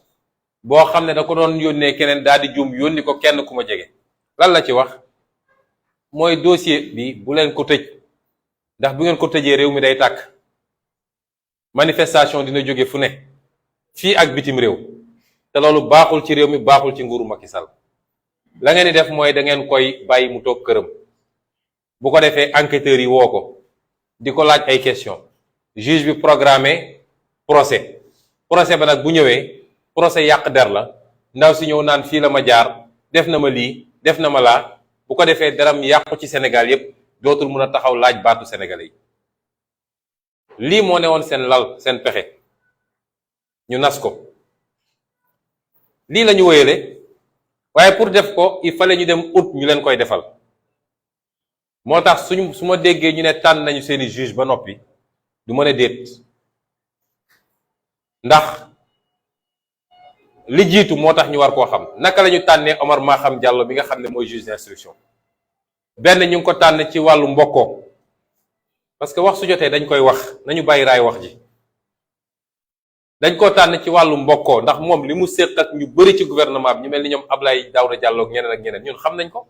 boo xam ne da ko doon yónnee keneen, daal di juum yónni ko kenn ku ma jege. lan la ci wax mooy dossier bi bu leen ko tëj, ndax bu ngeen ko tëjee réew mi day tàkk, manifestation dina jóge fu ne fii ak bitim réew, te loolu baaxul ci réew mi, baaxul ci nguuru Macky Sall. la ngeen di def mooy da ngeen koy bàyyi mu toog këram, bu ko defee enquêteurs yi woo ko di ko laaj ay question, juge bi programmé procès ba nag bu ñëwee procès yàq der la, ndaw si ñëw naan fii la ma jaar def na ma lii def na ma laa bu ko defee daram yàqu ci Sénégal yépp dootul mun a taxaw laaj baatu sénégalais yi lii moo ne woon seen lal seen pexe ñu nas ko lii la ñu wéyale waaye pour def ko il fallait ñu dem ut ñu leen koy defal moo tax su ma déggee ñu ne tànn nañu seeni juge ba noppi du mën a déet ndax li jiitu moo tax ñu war koo xam naka la ñu tànnee Omar Maham Diallo bi nga xam ne mooy juge d'instruction benn ñu ngi ko tànn ci wàllu mbokkoo parce que wax su jotee dañ koy wax nañu bàyyi raay wax ji dañ ko tànn ci wàllu mbokkoo ndax moom li mu séq ak ñu bëri ci gouvernement bi ñu mel ni ñoom Abdoulaye Daouda Diallo ak ñeneen ñun xam nañ ko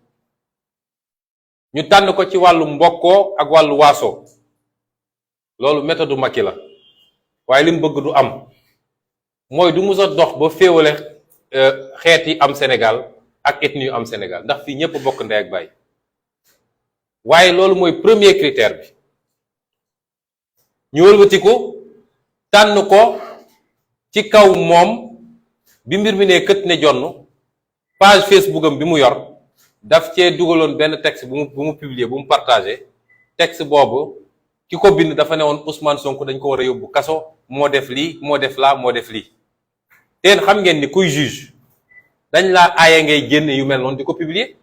ñu tànn ko ci wàllu mbokkoo ak wàllu waaso loolu méthode Macky la waaye li mu bëgg du am mooy du mus a dox ba féewale xeet yi am Sénégal ak ethnie yu am Sénégal ndax fii ñëpp bokk ndey ak baay waaye loolu mooy premier critère bi ñu wëlbatiku tànn ko ci kaw moom bi mbir mi ne kët ne jonn page Facebook am bi mu yor daf cee dugaloon benn texte bu mu publier bu mu partagé texte boobu ki ko bind dafa ne woon Ousmane Sonko dañ ko war a yóbbu kaso moo def lii moo def laa moo def lii teen xam ngeen ni kuy juge dañ laa aaye ngay génne yu mel noonu di ko publier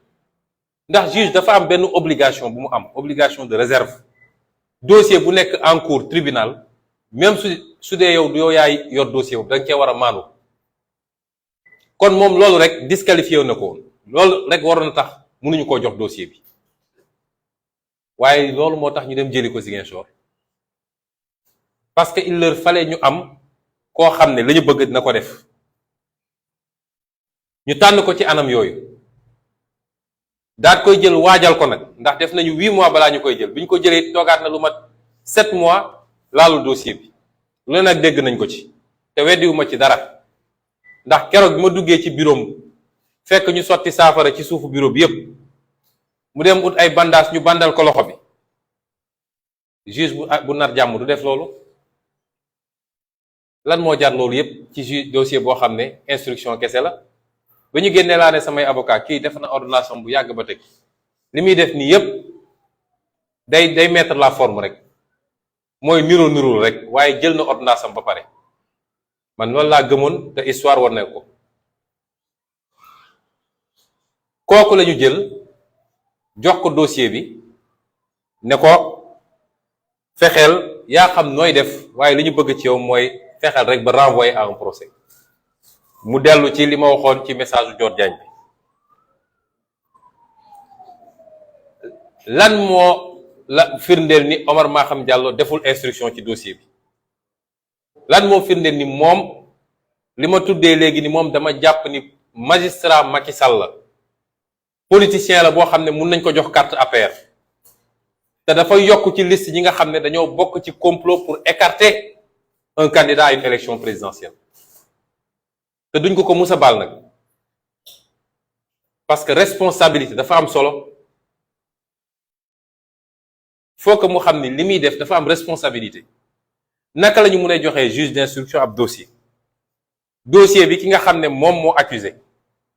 ndax juge dafa am benn obligation bu mu am obligation de réserve dossier bu nekk en cours tribunal même su dee yow du yow yaay yor dossier boobu da nga cee war a maandu kon moom loolu rek disqualifié na ko loolu rek waroon na tax mënuñu koo jox dossier bi waaye loolu moo tax ñu dem jëli ko Ziguinchor parce que il leur fallait ñu am koo xam ne la ñu bëgg dina ko def ñu tànn ko ci anam yooyu daat koy jël waajal ko nag ndax def nañu 8 mois balaa ñu koy jël bi ñu ko jëlee toogaat na lu mat 7 mois laalu dossier bi lu ne nag dégg nañ ko ci te weddiwuma ci dara ndax keroog bi ma duggee ci bureau fekk ñu sotti saafara ci suufu bureau bi yépp mu dem ut ay bandage ñu bandal ko loxo bi juge bu nar jàmm du def loolu lan moo jar loolu yépp ci juge dossier boo xam ne instruction kese la ba ñu génnee laa ne samay avocat kii def na ordonnance bu yàgg ba teg li muy def nii yépp day mettre la forme rek mooy nirul rek waaye jël na ordonnance ba pare man loolu laa gëmoon te histoire war na ko kooku la ñu jël jox ko dossier bi ne ko fexeel yaa xam nooy def waaye li ñu bëgg ci yow mooy fexeel rek ba renvoyer à un procès mu dellu ci li ma waxoon ci message u Dior Diagne bi lan moo la firndeel ni Omar Maham Diallo deful instruction ci dossier bi lan moo firndeel ni moom li ma tuddee léegi ni moom dama jàpp ni magistrat Macky Sall la politicien la boo xam ne mun nañ ko jox carte APR te dafay yokk ci liste ñi nga xam ne dañoo bokk ci complot pour écarter un candidat à une élection présidentielle te duñ ko mus a baal nag parce que responsabilité dafa am solo faut que mu xam ni li muy def dafa am responsabilité naka la ñu mun a joxee juge d'instruction ab dossier bi ki nga xam ne moom moo accusé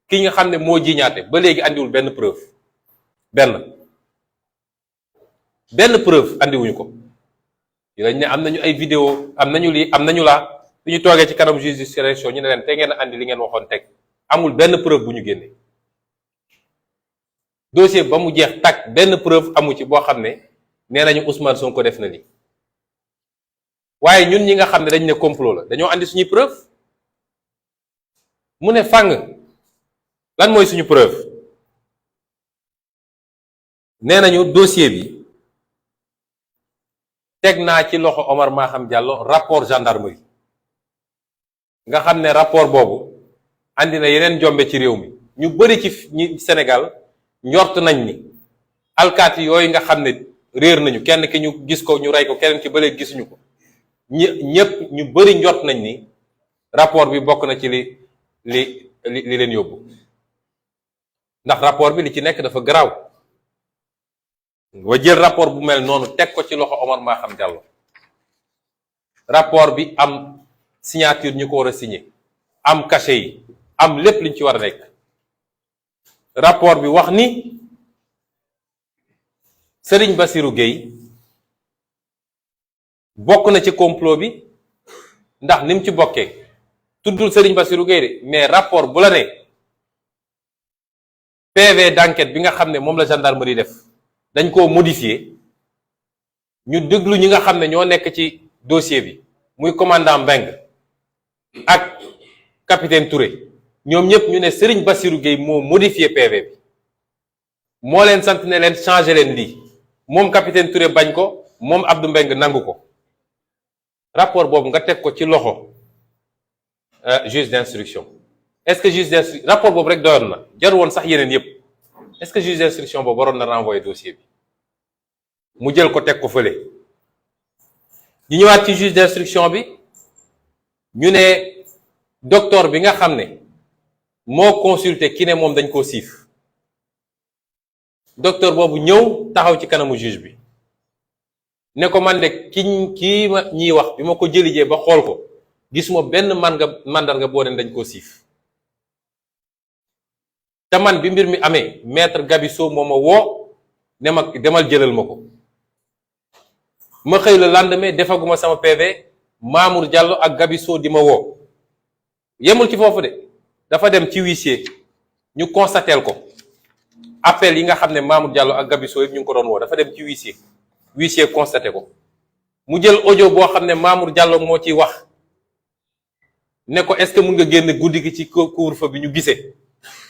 ki nga xam ne moo jiñaate ba léegi andiwul benn preuve benn preuve andiwuñu ko dañ ne am nañu ay vidéo am nañu lii am nañu laa bi ñu toogee ci kanam juge d'instruction ñu ne leen te ngeen andi li ngeen waxoon teg amul benn preuve bu ñu génne dossier ba mu jeex tàkk benn preuve amu ci boo xam ne nee nañu Ousmane Sonko def na li waaye ñun ñi nga xam ne dañ ne complot la dañoo andi suñuy preuve mu ne fàng lan mooy suñu preuve nee nañu dossier bi teg naa ci loxo Omar Maham Diallo rapport gendarmerie nga xam ne rapport boobu andi na yeneen njombe ci réew mi ñu bari ci ñi Sénégal njort nañ ni alkaati yooyu nga xam ne réer nañu kenn ki ñu gis ko ñu rey ko keneen ki ba léegi gisuñu ko ñëpp ñu bari njort nañ ni rapport bi bokk na ci li leen yóbbu ndax rapport bi li ci nekk dafa garaaw wa jël rapport bu mel noonu teg ko ci loxo Omar Maham Diallo rapport bi am signature ñu ko war a signé am cachet yi am lépp liñ ci war a nekk. rapport bi wax ni Serigne Bassirou Gueye bokk na ci complot bi ndax ni mu ci bokkee tuddul Serigne Bassirou Gueye de mais rapport bu la ne PV d'enquête bi nga xam ne moom la gendarmerie def dañ koo modifier ñu déglu ñi nga xam ne ñoo nekk ci dossier bi muy commandant Mbengue ak capitaine Touré ñoom ñëpp ñu ne Serigne Bassirou Gueye moo modifié PV bi moo leen sant ne leen changé leen lii moom capitaine Touré bañ ko moom Abdou Mbengue nangu ko rapport boobu nga teg ko ci loxo juge d'instruction est-ce que juge d'instruction rapport boobu rek doyoon na jaru woon sax yeneen yëpp est-ce que juge d'instruction boobu waroon na renvoyer dossier bi mu jël ko teg ko fële ñu ñëwaat ci juge d'instruction bi ñu ne docteur bi nga xam ne moo consulté ki ne moom dañ koo siif docteur boobu ñëw taxaw ci kanamu juge bi ne ko man de kii ma ñiy wax bi ma ko jëlijee ba xool ko gisuma benn mandarga boo ne dañ koo siif te man bi mbir mi amee maître Gabisso moo ma woo ne ma demal jëlal ma ko ma xëy le lendemain defaguma sama PV Mamour Diallo ak Gabisso di ma woo yemul ci foofu de dafa dem ci huissier ñu constateel ko appel yi nga xam ne Mamour Diallo ak Gabisso yëpp ñu ngi ko doon woo dafa dem ci huissier constaté ko mu jël audio boo xam ne Mamour Diallo moo ciy wax ne ko est-ce que mun nga génn guddi gi ci couvre-feu bi ñu gisee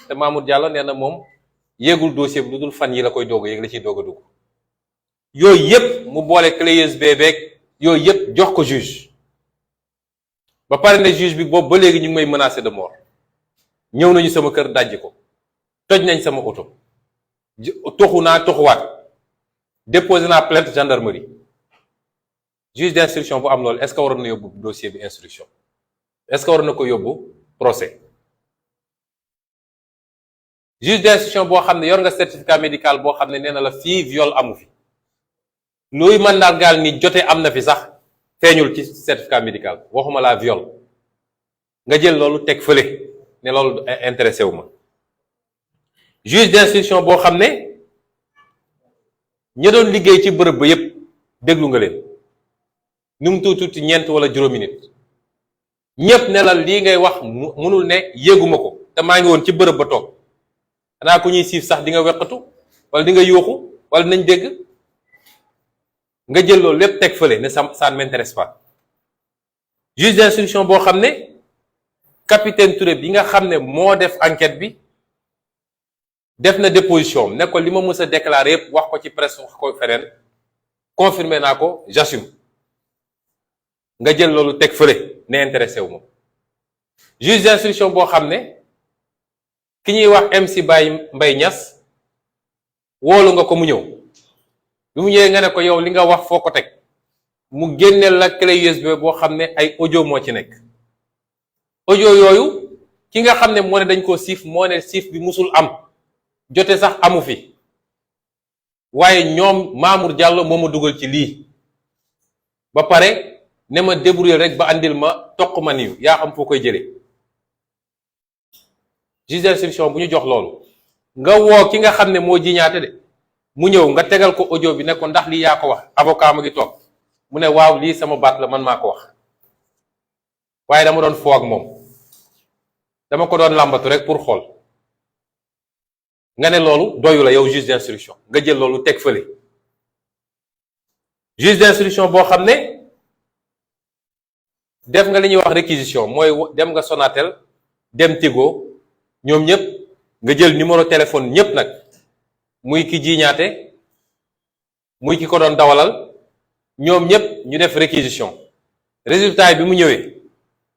te Mamour Diallo nee na moom yéegul dossier bi lu dul fan yi la koy doog a yéeg la ciy doog a dugg yooyu yëpp mu boole clé USB beeg yooyu yëpp jox ko juge ba pare ne juge bi boobu ba léegi ñu ngi may menacer de mort ñëw nañu sama kër dajji ko toj nañ sama oto toxu naa toxuwaat déposé naa plainte gendarmerie juge d'instruction bu am loolu est-ce que waroon na yóbbu dossier bi instruction est-ce que waroon na ko yóbbu procès juge d'instruction boo xam ne yor nga certificat médical boo xam ne nee na la fii viol amu fi luy mandargaal ni jote am na fi sax feeñul ci certificat médical waxuma la viol nga jël loolu teg fële ne loolu intéressé wu ma juge d'instruction boo xam ne ña doon liggéey ci bërëb ba yépp déglu nga leen nu mu tuuti ñeent wala juróomi nit ñépp ne la lii ngay wax mënul ne yéeguma ko te maa ngi woon ci bërëb ba toog xanaa ku ñuy siif sax di nga weqatu wala di nga yuuxu wala nañ dégg nga jël loolu lépp teg fële ne ça ne m'intéresse pas juge d'instruction boo xam ne capitaine Touré bi nga xam ne moo def enquête bi def na déposition ne ko li ma mës a déclarer yëpp wax ko ci presse wax ko feneen confirmé naa ko j'assume nga jël loolu teg fële ne intéressé wu ma juge d'instruction boo xam ne ki ñuy wax MC Mbaye Niass woolu nga ko mu ñëw bi mu ñëwee nga ne ko yow li nga wax foo ko teg mu génneel la clé USB boo xam ne ay audio moo ci nekk audio yooyu ki nga xam ne moo ne dañ koo siif moo ne siif bi musul am jote sax amu fi waaye ñoom Mamour Diallo moo ma dugal ci lii ba pare ne ma débrouiller rek ba andil ma toq ma niw yaa xam foo koy jëlee juge d'instruction bu ñu jox loolu nga woo ki nga xam ne moo jiñaate de mu ñëw nga tegal ko audio bi ne ko ndax lii yaa ko wax avocat ma ngi toog mu ne waaw lii sama baat la man maa ko wax waaye dama doon foo ak moom dama ko doon làmbatu rek pour xool nga ne loolu doyu la yow juge d'instruction nga jël loolu teg fële juge d'instruction boo xam ne def nga li ñuy wax réquisition mooy dem nga Sonatel dem Tigo ñoom ñëpp nga jël numéro téléphone ñëpp nag muy ki jiiñaate muy ki ko doon dawalal ñoom ñëpp ñu def réquisition résultat yi bi mu ñëwee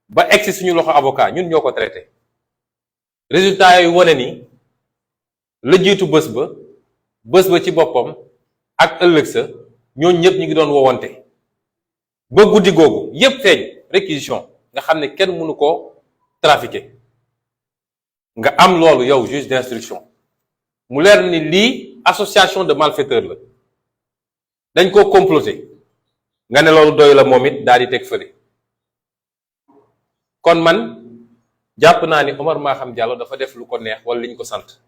ba egsi suñu loxo avocat ñun ñoo ko traité résultat yooyu wane ni la jiitu bés ba ci boppam ak ëllëg sa ñooñu ñëpp ñu ngi doon wowante ba guddi googu yépp feeñ réquisition nga xam ne kenn mënu koo trafiquer nga am loolu yow juge d'instruction mu leer ni lii association de malfaiteurs la dañ koo comploter nga ne loolu doyu la moom it daal di teg fële kon man jàpp naa ni Omar Maham Diallo dafa def lu ko neex wala liñ ko sant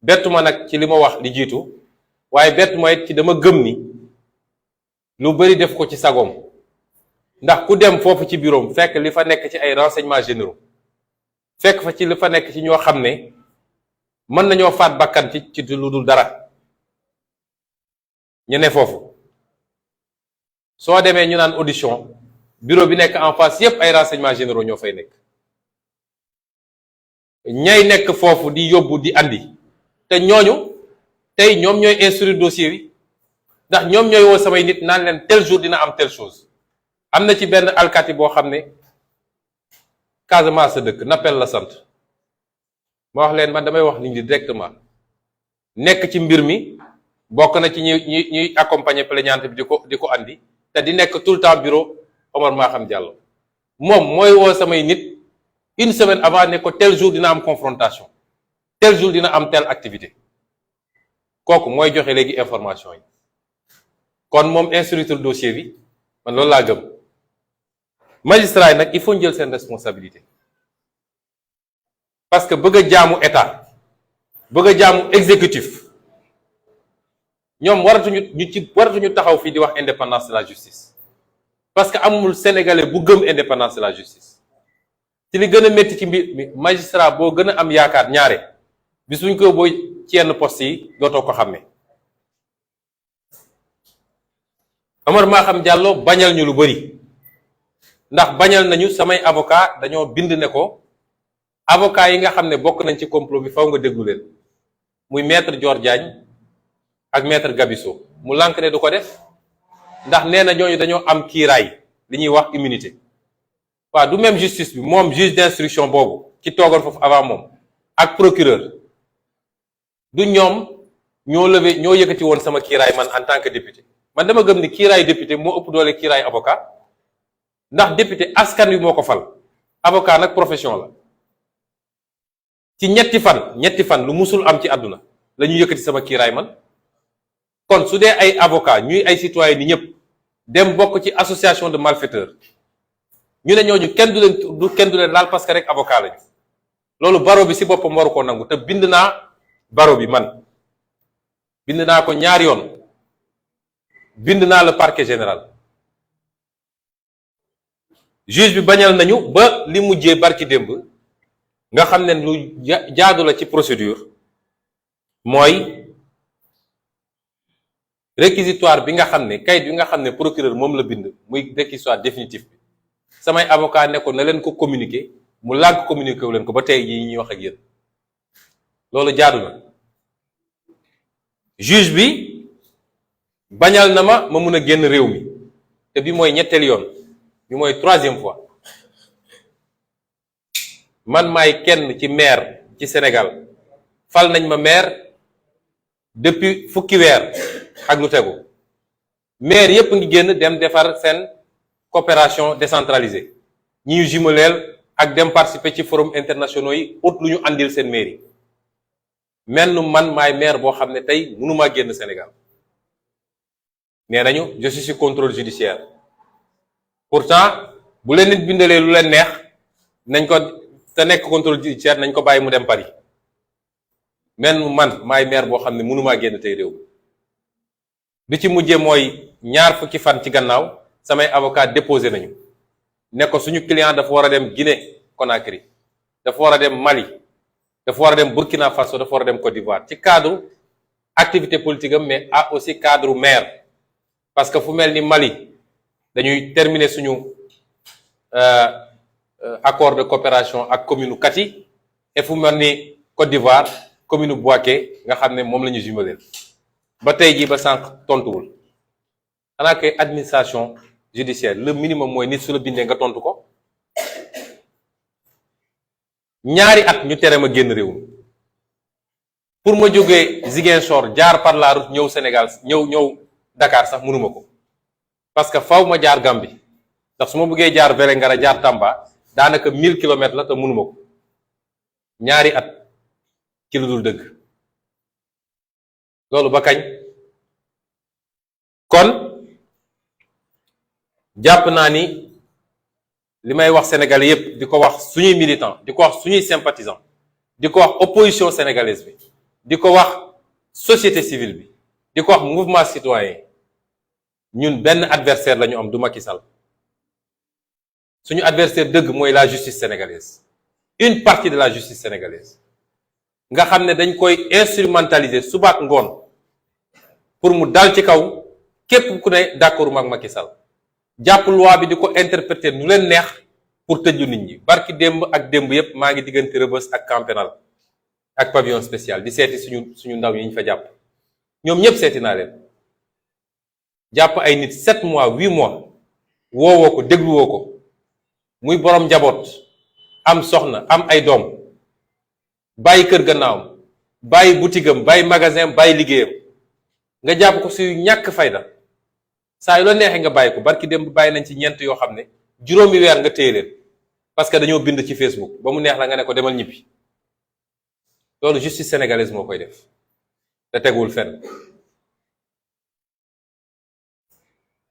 bettu ma nag ci li ma wax li jiitu waaye bettu ma it ci dama gëm ni lu bari def ko ci sagoom ndax ku dem foofu ci bureau fekk li fa nekk ci ay renseignements généraux fekk fa ci li fa nekk ci ñoo xam ne mën nañoo faat bakkan ci lu dul dara ñu ne foofu soo demee ñu naan audition bureau bi nekk en face yépp ay renseignements généraux ñoo fay nekk ñay nekk foofu di yóbbu di andi te ñooñu tey ñoom ñooy instruire dossier bi ndax ñoom ñooy woo samay nit naan leen tel jour dina am telle chose am na ci benn alkaati boo xam ne Casamance sa dëkk Nappel la sant ma wax leen man damay wax nit ñi directement nekk ci mbir mi bokk na ci ñuy accompagner plaignante bi di ko andi te di nekk tout le temps bureau Omar Maham Diallo moom mooy woo samay nit une semaine avant ne ko tel jour dina am confrontation tel jour dina am telle activité kooku mooy joxe léegi information yi kon moom instructeur dossier bi man loolu laa gëm magistrat yi nag il faut ñu jël seen responsabilité parce que bëgg a jaamu état bëgg a jaamu exécutif ñoom waratuñu taxaw fii di wax indépendance de la justice parce que amul sénégalais bu gëm indépendance de la justice ci li gën a métti ci mbir mi magistrat boo gën a am yaakaar ñaare bis buñ ko booy ci yenn poste yi dootoo ko xàmmee Omar Maham Diallo bañal ñu lu bari ndax bañal nañu samay avocat dañoo bind ne ko avocat yi nga xam ne bokk nañ ci complot bi faw nga déglu leen muy maître Dior Diagne ak maître Gabisso mu lànk ne du ko def ndax nee na ñooñu dañoo am kiiraay li ñuy wax immunité waaw du même justice bi moom juge d'instruction boobu ci toogoon foofu avant moom ak procureur du ñoom ñoo yëkkati woon sama kiiraay man en tant que député man dama gëm ni kiiraay député moo ëpp doole kiiraay avocat ndax député askan wi moo ko fal avocat nag profession la ci ñetti fan lu musul am ci àdduna la ñu yëkkati sama kiiraay man kon su dee ay avocat ñuy ay citoyen ni ñëpp dem bokk ci association de malfaiteurs ñu ne ñooñu kenn du leen laal parce que rek avocat lañu loolu baro bi ci boppam waru ko nangu te bind naa baro bi man bind naa ko ñaari yoon bind naa le parquet général juge bi bañal nañu ba li mujjee barki démb nga xam ne lu jaadu la ci procédure mooy réquisitoire bi nga xam ne kayit bi nga xam ne procureur moom la bind muy réquisitoire définitif bi samay avocat ne ko na leen ko communiquer mu lànk communiquer wu leen ko ba tey yi ñuy wax ak yéen loolu jaadu na juge bi bañal na ma mun a génn réew mi te bi mooy ñetteel yoon bi mooy troisième fois man maay kenn ci maire ci Sénégal fal nañ ma maire depuis fukki weer ak lu tegu maire yépp ngi génn dem defar seen coopération décentralisée ñi ñu jumeleel ak dem participer ci forum internationaux yi ut lu ñu andil seen mairie mel nu man maay maire boo xam ne tey mënumaa génn Sénégal nee nañu je suis sous contrôle judiciaire pourtant bu leen nit bindalee lu leen neex nañ ko te nekk contrôle judiciaire nañ ko bàyyi mu dem Paris mel nu man maay maire boo xam ne mënumaa génn tey réew bi ci mujjee mooy ñaar fukki fan ci gannaaw samay avocat déposé nañu ne ko suñu client dafa war a dem Guinée Conakry dafa war a dem Mali dafa war a dem Burkina Faso dafa war a dem Côte d'Ivoire ci cadre activité politique am mais aussi cadre maire parce que fu mel ni Mali dañuy terminer suñu accord de coopération ak commune Kati et fu mel ni Côte d'Ivoire commune Bouaké nga xam ne moom la ñu jumeleel ba tey jii ba sànq tontuwul xanaa kay administration judiciaire le minimum mooy nit su la bindee nga tontu ko ñaari at ñu tere ma génn réew mi pour ma jógee Ziguinchor jaar par la route ñëw Sénégal ñëw Dakar sax mënuma ko parce que faw ma jaar Gambie ndax su ma bëggee jaar Vélingara jaar Tamba daanaka 1000 kilomètres la te mënuma ko ñaari at ci lu dul dëgg loolu ba kañ kon jàpp naa ni li may wax sénégalais yépp di ko wax suñuy militant di ko wax suñuy sympathisant di ko wax opposition sénégalaise bi di ko wax société civile bi di ko wax mouvement citoyen ñun benn adversaire la ñu am du Macky Sall suñu adversaire dëgg mooy la justice sénégalaise une partie de la justice sénégalaise nga xam ne dañ koy instrumentaliser suba ak ngoon pour mu dal ci kaw képp ku ne d'accord ak Macky Sall jàpp loi bi di ko interpréter nu leen neex pour tëjlu nit ñi barki démb ak démb yépp maa ngi diggante Rebeuss ak camp pénal ak pavillon spécial di seeti suñu ndaw yi ñu fa jàpp ñoom ñépp seeti naa leen jàpp ay nit 7 mois 8 mois woowoo ko dégluwoo ko muy boroom njaboot am soxna am ay doom bàyyi kër gannaawam bàyyi boutique am bàyyi magasin bàyyi liggéeyam nga jàpp ko si ñàkk fayda saa yu la neexee nga bàyyi ko barki démb bàyyi nañ ci ñeent yoo xam ne juróomi weer nga téye leen parce que dañoo bind ci Facebook ba mu neex la nga ne ko demal ñibbi loolu justice sénégalaise moo koy def te tegul fenn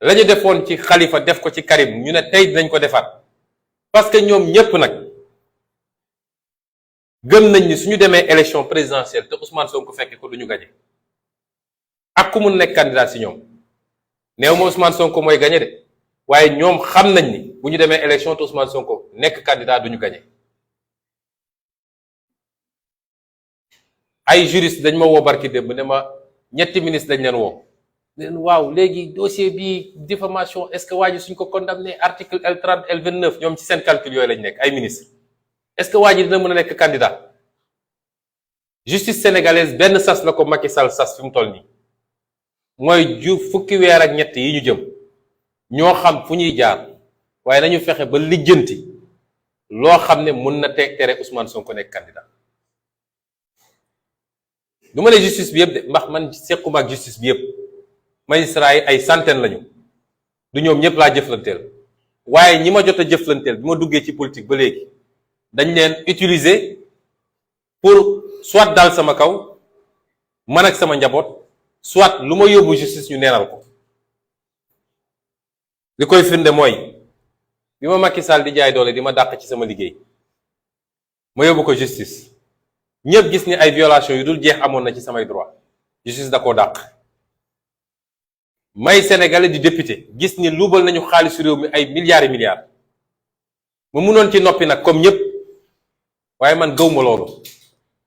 la ñu defoon ci Khalifa def ko ci Karim ñu ne tey dinañ ko defaat parce que ñoom ñépp nag gëm nañ ni suñu demee élection présidentielle te Ousmane Sonko fekke ko duñu gañe ak ku mun nekk candidat ci ñoom néew ma Ousmane Sonko mooy gañe de waaye ñoom xam nañ ni bu ñu demee élection te Ousmane Sonko nekk candidat duñu gañe ay juriste dañ ma woo barki démb ne ma ñetti ministre dañ leen woo leen waaw léegi dossier bi diffamation est-ce que waa ji suñ ko condamné article L30 L29 ñoom ci seen calcul yooyu lañ nekk ay ministre est-ce que waa ji dina mën a nekk candidat justice sénégalaise benn sas la ko Macky Sall sas fi mu toll nii mooy fukki weer ak ñett yi ñu jëm ñoo xam fu ñuy jaar waaye nañu fexe ba lijjanti loo xam ne mun na tere Ousmane Sonko nekk candidat du ma ne justice bi yëpp de ndax man sequma ak justice bi yëpp magistrat yi ay centaine lañu du ñoom ñëpp laa jëflanteel waaye ñi ma jot a jëflanteel bi ma duggee ci politique ba léegi dañ leen utiliser pour soit daal sama kaw man ak sama njaboot soit lu ma yóbbu justice ñu neenal ko li koy firnde mooy bi ma Macky Sall di jaay doole di ma dàq ci sama liggéey ma yóbbu ko justice ñëpp gis ni ay violation yu dul jeex amoon na ci samay droit justice da koo dàq may sénégalais di député gis ni luubal nañu xaalisu réew mi ay milliards et milliards ma mënoon ci noppi nag comme ñëpp waaye man gëwma loolu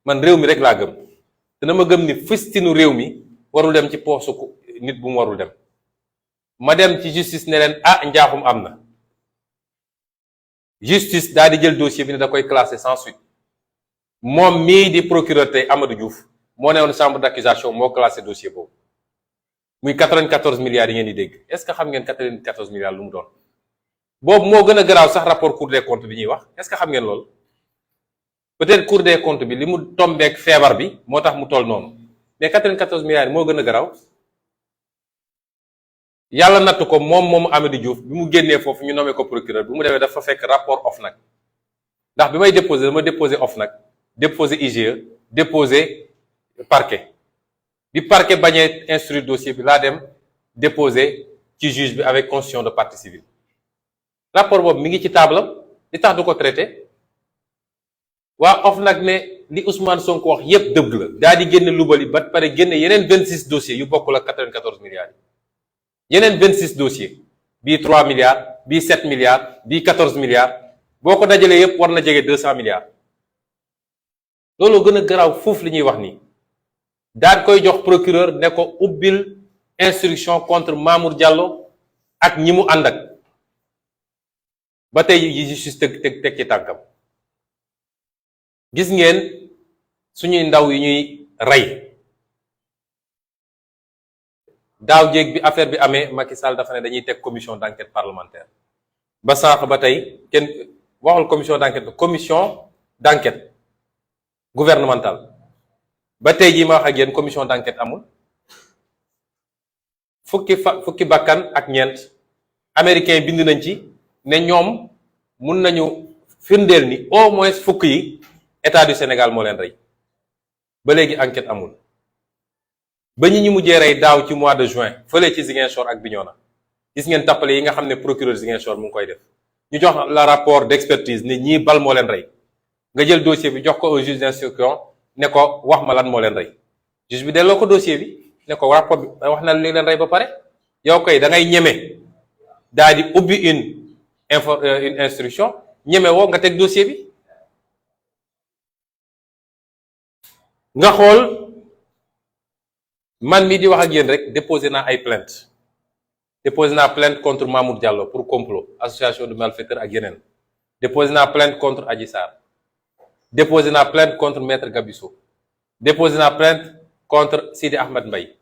man réew mi rek laa gëm te dama gëm ni fistinu réew mi warul dem ci poosu nit bu mu warul dem ma dem ci justice ne leen njaaxum am na justice daal di jël dossier bi ne da koy classer sans suite moom mii di procureur tey Amadou Diouf moo ne woon chambre d'accusation moo classé dossier boobu muy 94 milliards yi ngeen di dégg est-ce que xam ngeen 94 milliards lu mu doon boobu moo gën a garaaw sax rapport Cour des comptes bi ñuy wax est-ce que xam ngeen loolu peut-être Cour des comptes bi li mu tombeek feebar bi moo tax mu toll noonu mais 94 milliards yi moo gën a garaaw yàlla natt ko moom Amadou Diouf bi mu génnee foofu ñu nommé ko procureur bi mu demee dafa fekk rapport OFNAC ndax bi may déposé dama déposé OFNAC déposé IGE déposé parquet bi parquet bañee instruire dossier bi laa dem déposé ci juge bi avec constitution de partie civile rapport boobu mi ngi ci table li tax du ko traité waa OFNAC ne li Ousmane Sonko wax yépp dëgg la daal di génne lubali ba pare génne yeneen 26 dossiers yu bokkul ak 94 milliards yi yeneen 26 dossiers bii 3 milliards bii 7 milliards bii 14 milliards boo ko dajalee yépp war na jege 200 milliards loolu gën a garaaw foofu li ñuy wax nii daal koy jox procureur ne ko ubbil instruction contre Mamour Diallo ak ñi mu ànd ak ba tey yi justice teg ci tànkam gis ngeen suñuy ndaw yi ñuy rey daaw jéeg bi affaire bi amee Macky Sall dafa ne dañuy teg commission d'enquête parlementaire ba sànq ba tey kenn waxul commission d'enquête gouvernementale ba tey jii ma wax ak yéen commission d'enquête amul fukki bakkan ak ñeent américain bind nañ ci ne ñoom mun nañu firndeel ni au moins fukk yi état du Sénégal moo leen rey ba léegi enquête amul ba ñi mujjee rey daaw ci mois de juin fële ci Ziguinchor ak Bignona gis ngeen tappale yi nga xam ne procureur Ziguinchor mu ngi koy def ñu jox la rapport d'expertise ne ñii bal moo leen rey nga jël dossier bi jox ko au juge d'instruction ne ko wax ma lan moo leen rey juge bi delloo ko dossier bi ne ko rapport bi wax na li leen rey ba pare yow koy da ngay ñeme daal di ubbi une instruction ñeme woo nga teg dossier bi nga xool man mii di wax ak yéen rek déposé naa ay plainte contre Mamour Diallo pour complot association de malfaiteurs ak yeneen déposé naa plainte contre Adji Sarr déposé naa plainte contre maître Gabisso déposé naa plainte contre Sidi Ahmed Mbaye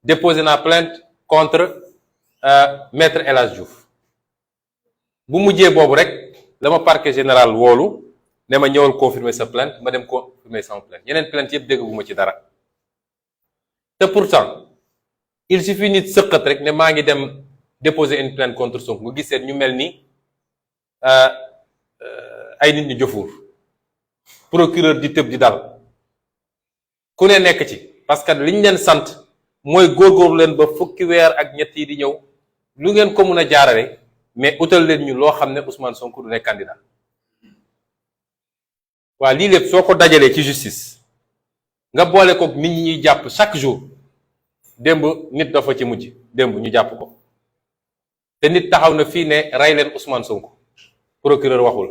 déposé naa plainte contre maître El Hadj Diouf bu mujjee boobu rek la ma parquet général woolu ne ma ñëwal confirmer sa plainte ma dem confirmer sama plainte yeneen plainte yëpp dégguma ci dara te pourtant il suffit nit sëqat rek ne maa ngi dem déposer une plainte contre Sonko nga gis seen ñu mel ni ay nit ñu jëfuur procureur di tëb di dal ku ne nekk ci parce que liñ leen sant mooy góorgóorlu leen ba fukki weer ak ñett yi di ñëw lu ngeen ko mun a jaarale mais utal leen ñu loo xam ne Ousmane Sonko du nekk candidat waa lii lépp soo ko dajalee ci justice nga boole ko nit ñi ñuy jàpp chaque jour démb nit dafa ci mujj démb ñu jàpp ko te nit taxaw na fii ne rey leen Ousmane Sonko procureur waxul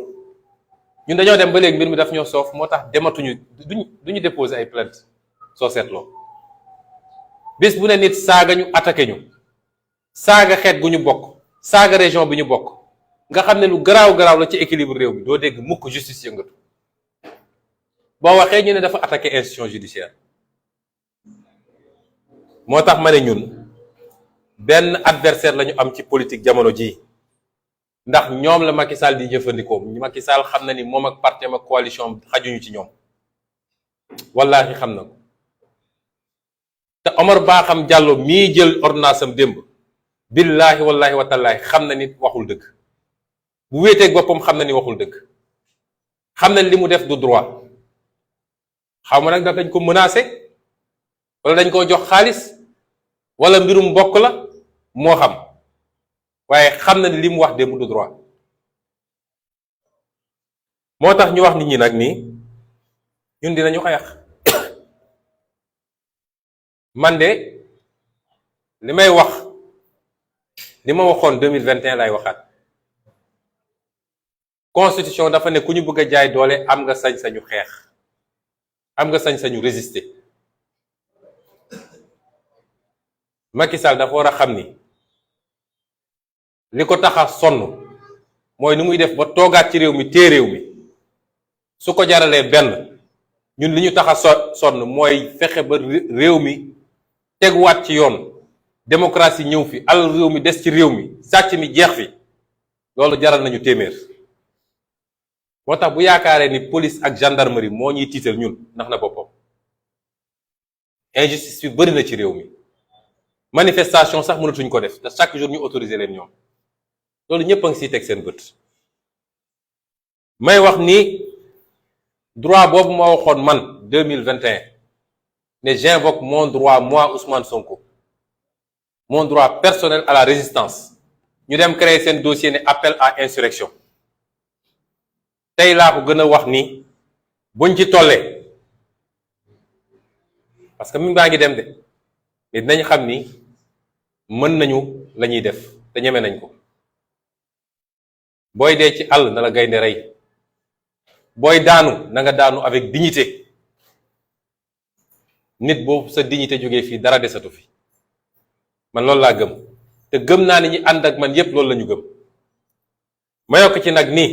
ñun dañoo dem ba léegi mbir mi daf ñoo soof moo tax dematuñu duñu déposer ay plainte soo seetloo bés bu ne nit saaga ñu attaqué ñu saaga xeet gu ñu bokk saaga région bi ñu bokk nga xam ne lu garaaw la ci équilibre réew mi doo dégg mukk justice yëngatu boo waxee ñu ne dafa attaqué institution judiciaire moo tax ma ne ñun benn adversaire la ñu am ci politique jamono jii ndax ñoom la Macky Sall di jëfandikoo Macky Sall xam na ni moom ak parti ak coalition xajuñu ci ñoom wallaahi xam na ko te Omar Ba xam Diallo mii jël ordonnance am démb billaahi wallaahi watallaahi xam na ni waxul dëgg bu wéeteeg boppam xam na ni waxul dëgg xam na li mu def du droit xaw ma nag ndax dañ ko menacé wala dañ koo jox xaalis wala mbirum mbokk la moo xam waaye xam na ni li mu wax démb du droit moo tax ñu wax nit ñi nag nii ñun dinañu xeex man de li may wax li ma waxoon 2021 lay waxaat constitution dafa ne ku ñu bëgg a jaay doole am nga sañ-sañu xeex am nga sañ-sañu résister Macky Sall dafa war a xam ni li ko tax a sonn mooy nu muy def ba toogaat ci réew mi téye réew mi su ko jaralee benn ñun li ñu tax a sonn mooy fexe ba réew mi teguwaat ci yoon démocratie ñëw fi alal réew mi des ci réew mi sàcc mi jeex fi loolu jaral nañu téeméer moo tax bu yaakaaree ni police ak gendarmerie moo ñuy tiital ñun ndax na boppam injustice bi bëri na ci réew mi manifestation sax mënatuñ ko def te chaque jour ñu autoriser leen ñoom loolu ñëpp a ngi siy teg seen bët may wax ni droit boobu ma waxoon man 2021 ne j'invoque mon droit moi Ousmane Sonko mon droit personnel à la résistance ñu dem créer seen dossier ne appel à insurrection tey laa ko gën a wax ni buñ ci tollee parce que mi baa ngi dem de mais dinañ xam ni mën nañu la ñuy def te ñeme nañ ko booy dee ci àll na la gaynde rey booy daanu na nga daanu avec dignité nit boobu sa dignité jógee fii dara desatu fi man loolu laa gëm te gëm naa ni ñi ànd ak man yépp loolu la ñu gëm ma yokk ci nag ni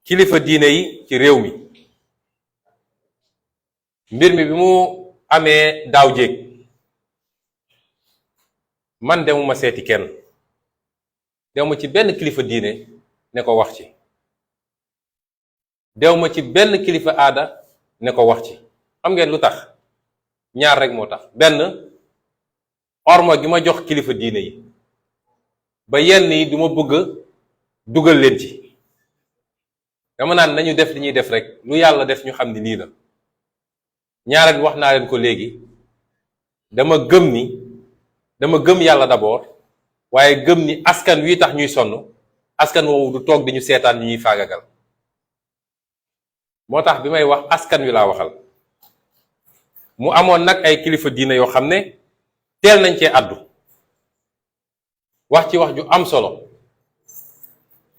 kilifa diine yi ci réew mi mbir mi bi mu amee daaw jéeg man demuma seeti kenn demuma ci benn kilifa diine ne ko wax ci demuma ci benn kilifa aada ne ko wax ci xam ngeen lu tax ñaar rek moo tax benn orma gi ma jox kilifa diine yi ba yenn yi duma bëgg dugal leen ci dama naan nañu def li ñuy def rek lu yàlla def ñu xam ni lii la ñaareel wax naa leen ko léegi dama gëm yàlla d'abord waaye gëm ni askan wi tax ñuy sonn askan woowu du toog di ñu seetaan ñu ñuy faagagal. moo tax bi may wax askan wi laa waxal. mu amoon nag ay kilifa diine yoo xam ne teel nañ cee àddu wax ci wax ju am solo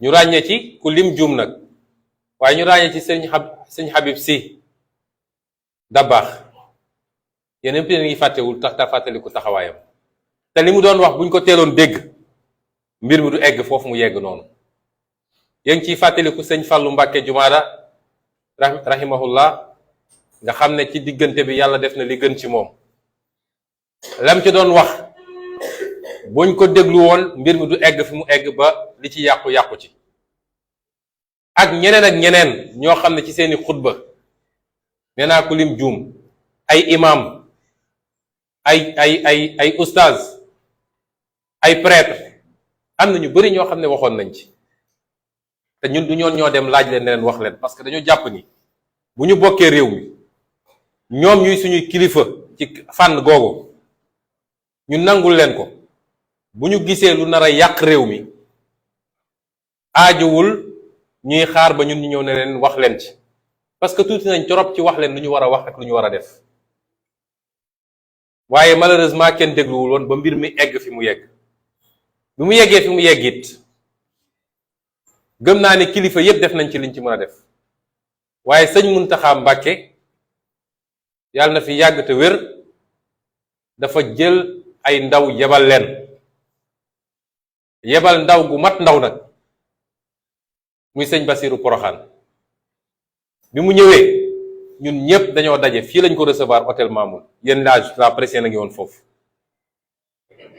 ñu ràññee ci ku lim juum nag waaye ñu ràññee ci sëñ Habib Sy Dabakh yeneen bi ngi fàttewul tax ta fàttaliku taxawaayam te li mu doon wax buñ ko teeloon dégg mbir mi du egg foofu mu yegg noonu. yéen ngi ciy fàttaliku sëñ Fallou Mbacke Jumaada rahimahullah nga xam ne ci diggante bi yàlla def na li gën ci moom lam ci doon wax buñ ko déglu woon mbir mi du egg fi mu egg ba li ci yàqu-yàqu ci. ak ñeneen ñoo xam ne ci seeni xutba nee naa ku lim juum ay imam ay ustaaz ay prêtre am na ñu bari ñoo xam ne waxoon nañ ci te ñun du ñoo dem laaj leen ne leen wax leen parce que dañoo jàpp ni bu ñu bokkee réew mi ñoom ñuy suñuy kilifa ci fànn googu ñu nangul leen ko bu ñu gisee lu nar a yàq réew mi aajowul ñuy xaar ba ñun ñu ñëw ne leen wax leen ci parce que tuuti nañ torop ci wax leen lu ñu war a wax ak lu ñu war a def waaye malheureusement kenn dégluwul woon ba mbir mi egg fi mu yegg bi mu yeggee fi mu yegg it gëm naa ne kilifa yépp def nañ ci liñ ci mën a def waaye sëñ Muntaxa Mbàkke yàlla na fi yàgg te wér dafa jël ay ndaw yebal leen yebal ndaw gu mat ndaw nag muy sëñ Basiru Poroxaan bi mu ñëwee ñun ñëpp dañoo daje fii lañ ko recevoir hôtel Mamoun yéen la presse a ngi woon foofu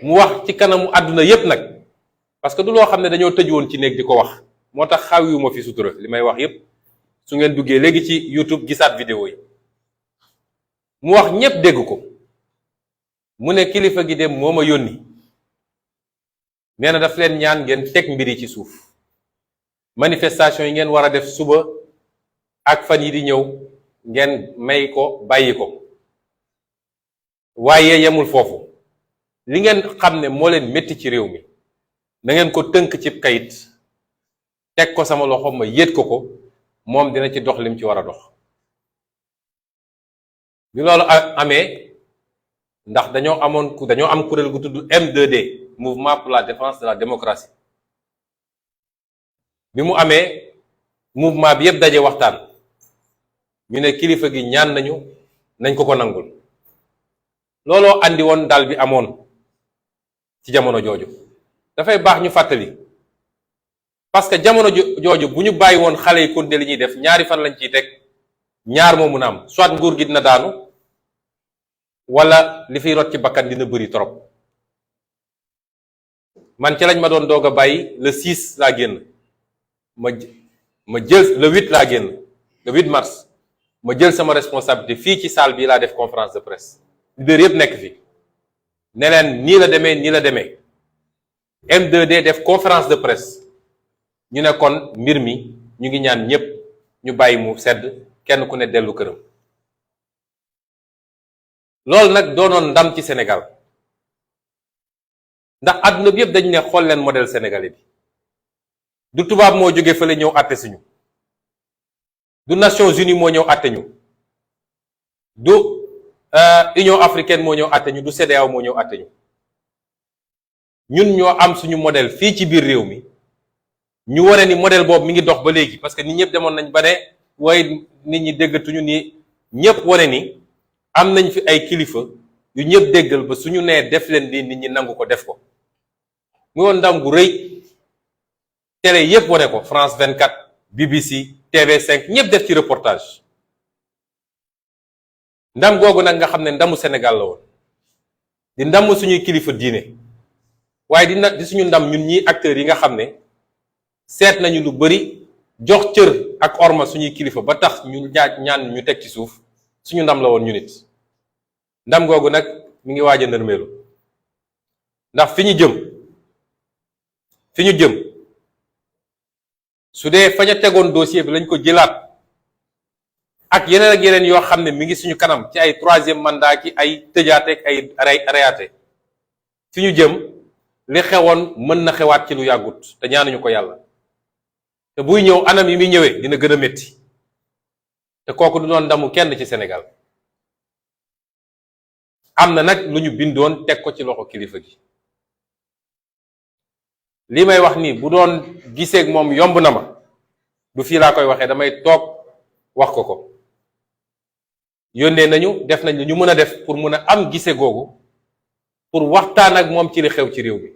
mu wax ci kanamu àdduna yépp nag parce que du loo xam ne dañoo tëj woon ci néeg di ko wax moo tax xawiwuma fi sutura li may wax yépp su ngeen duggee léegi ci YouTube gisaat vidéo yi mu wax ñépp dégg ko mu ne kilifa gi dem moo ma yónni nee na daf leen ñaan ngeen teg mbir yi ci suuf manifestation yi ngeen war a def suba ak fan yi di ñëw ngeen may ko bàyyi ko waaye yemul foofu li ngeen xam ne moo leen métti ci réew mi na ngeen ko tënk ci kayit teg ko sama loxo ma yéet ko moom dina ci dox lim ci war a dox bi loolu amee ndax dañoo am kuréel gu tudd M2D Mouvement pour la défense de la démocratie bi mu amee mouvement bi yépp daje waxtaan ñu ne kilifa gi ñaan nañ ko nangul looloo andi woon dal bi amoon ci jamono jooju dafay baax ñu fàttali parce que jamono jooju bu ñu bàyyi woon xale yi continuer li ñuy def ñaari fan lañ ciy teg ñaar moo mun a am soit nguur gi dina daanu wala li fiy rot ci bakkan dina bëri trop man ci lañ ma doon doog a bàyyi le 6 laa génn ma jël le 8 laa génn le 8 mars ma jël sama responsabilité fii ci salle bi laa def conférence de presse leader yépp nekk fi ne leen nii la demee M2D def conférence de presse ñu ne kon mbir mi ñu ngi ñaan ñépp ñu bàyyi mu sedd kenn ku ne dellu këram loolu nag doonoon ndam ci Sénégal ndax àdduna bi yépp dañu ne xool leen modèle sénégalais bi du tubaab moo jóge fële ñëw àtte suñu du Nations Unies moo ñëw àtte ñu du Union africaine moo ñëw àtte ñu du CEDEAO moo ñëw àtte ñu ñun ñoo am suñu modèle fii ci biir réew mi ñu wane ni modèle boobu mi ngi dox ba léegi parce que nit ñëpp demoon nañ ba ne waaye nit ñi déggatuñu ni ñëpp wane ni am nañ fi ay kilifa yu ñëpp déggal ba suñu nee def leen di nit ñi nangu ko def ko mu woon ndam gu rëy télé yëpp wane ko France 24 BBC TV5 ñëpp def ci reportage ndam googu nag nga xam ne ndamu Sénégal la woon di ndamu suñuy kilifa diine waaye di suñu ndam ñun ñii acteurs yi nga xam ne seet nañu lu bari jox cër ak orma suñuy kilifa ba tax ñu ñaan ñu teg ci suuf suñu ndam la woon ñu nit ndam googu nag mi ngi waaj a nërmeelu ndax fi ñu jëm su dee fañ a tegoon dossier bi lañ ko jëlaat ak yeneen yoo xam ne mi ngi suñu kanam ci ay troisième mandat ki ay tëjaate ak ay reyaate fi ñu jëm li xewoon mën na xewaat ci lu yàggut te ñaanuñu ko yàlla te buy ñëw anam yi muy ñëwee dina gën a métti te kooku du doon ndamu kenn ci Sénégal am na nag lu ñu bindoon teg ko ci loxo kilifa gi li may wax nii bu doon giseeg moom yomb na ma du fii laa koy waxee damay toog wax ko yónnee nañu def nañ lu ñu mën a def pour mën a am gise googu pour waxtaan ak moom ci li xew ci réew mi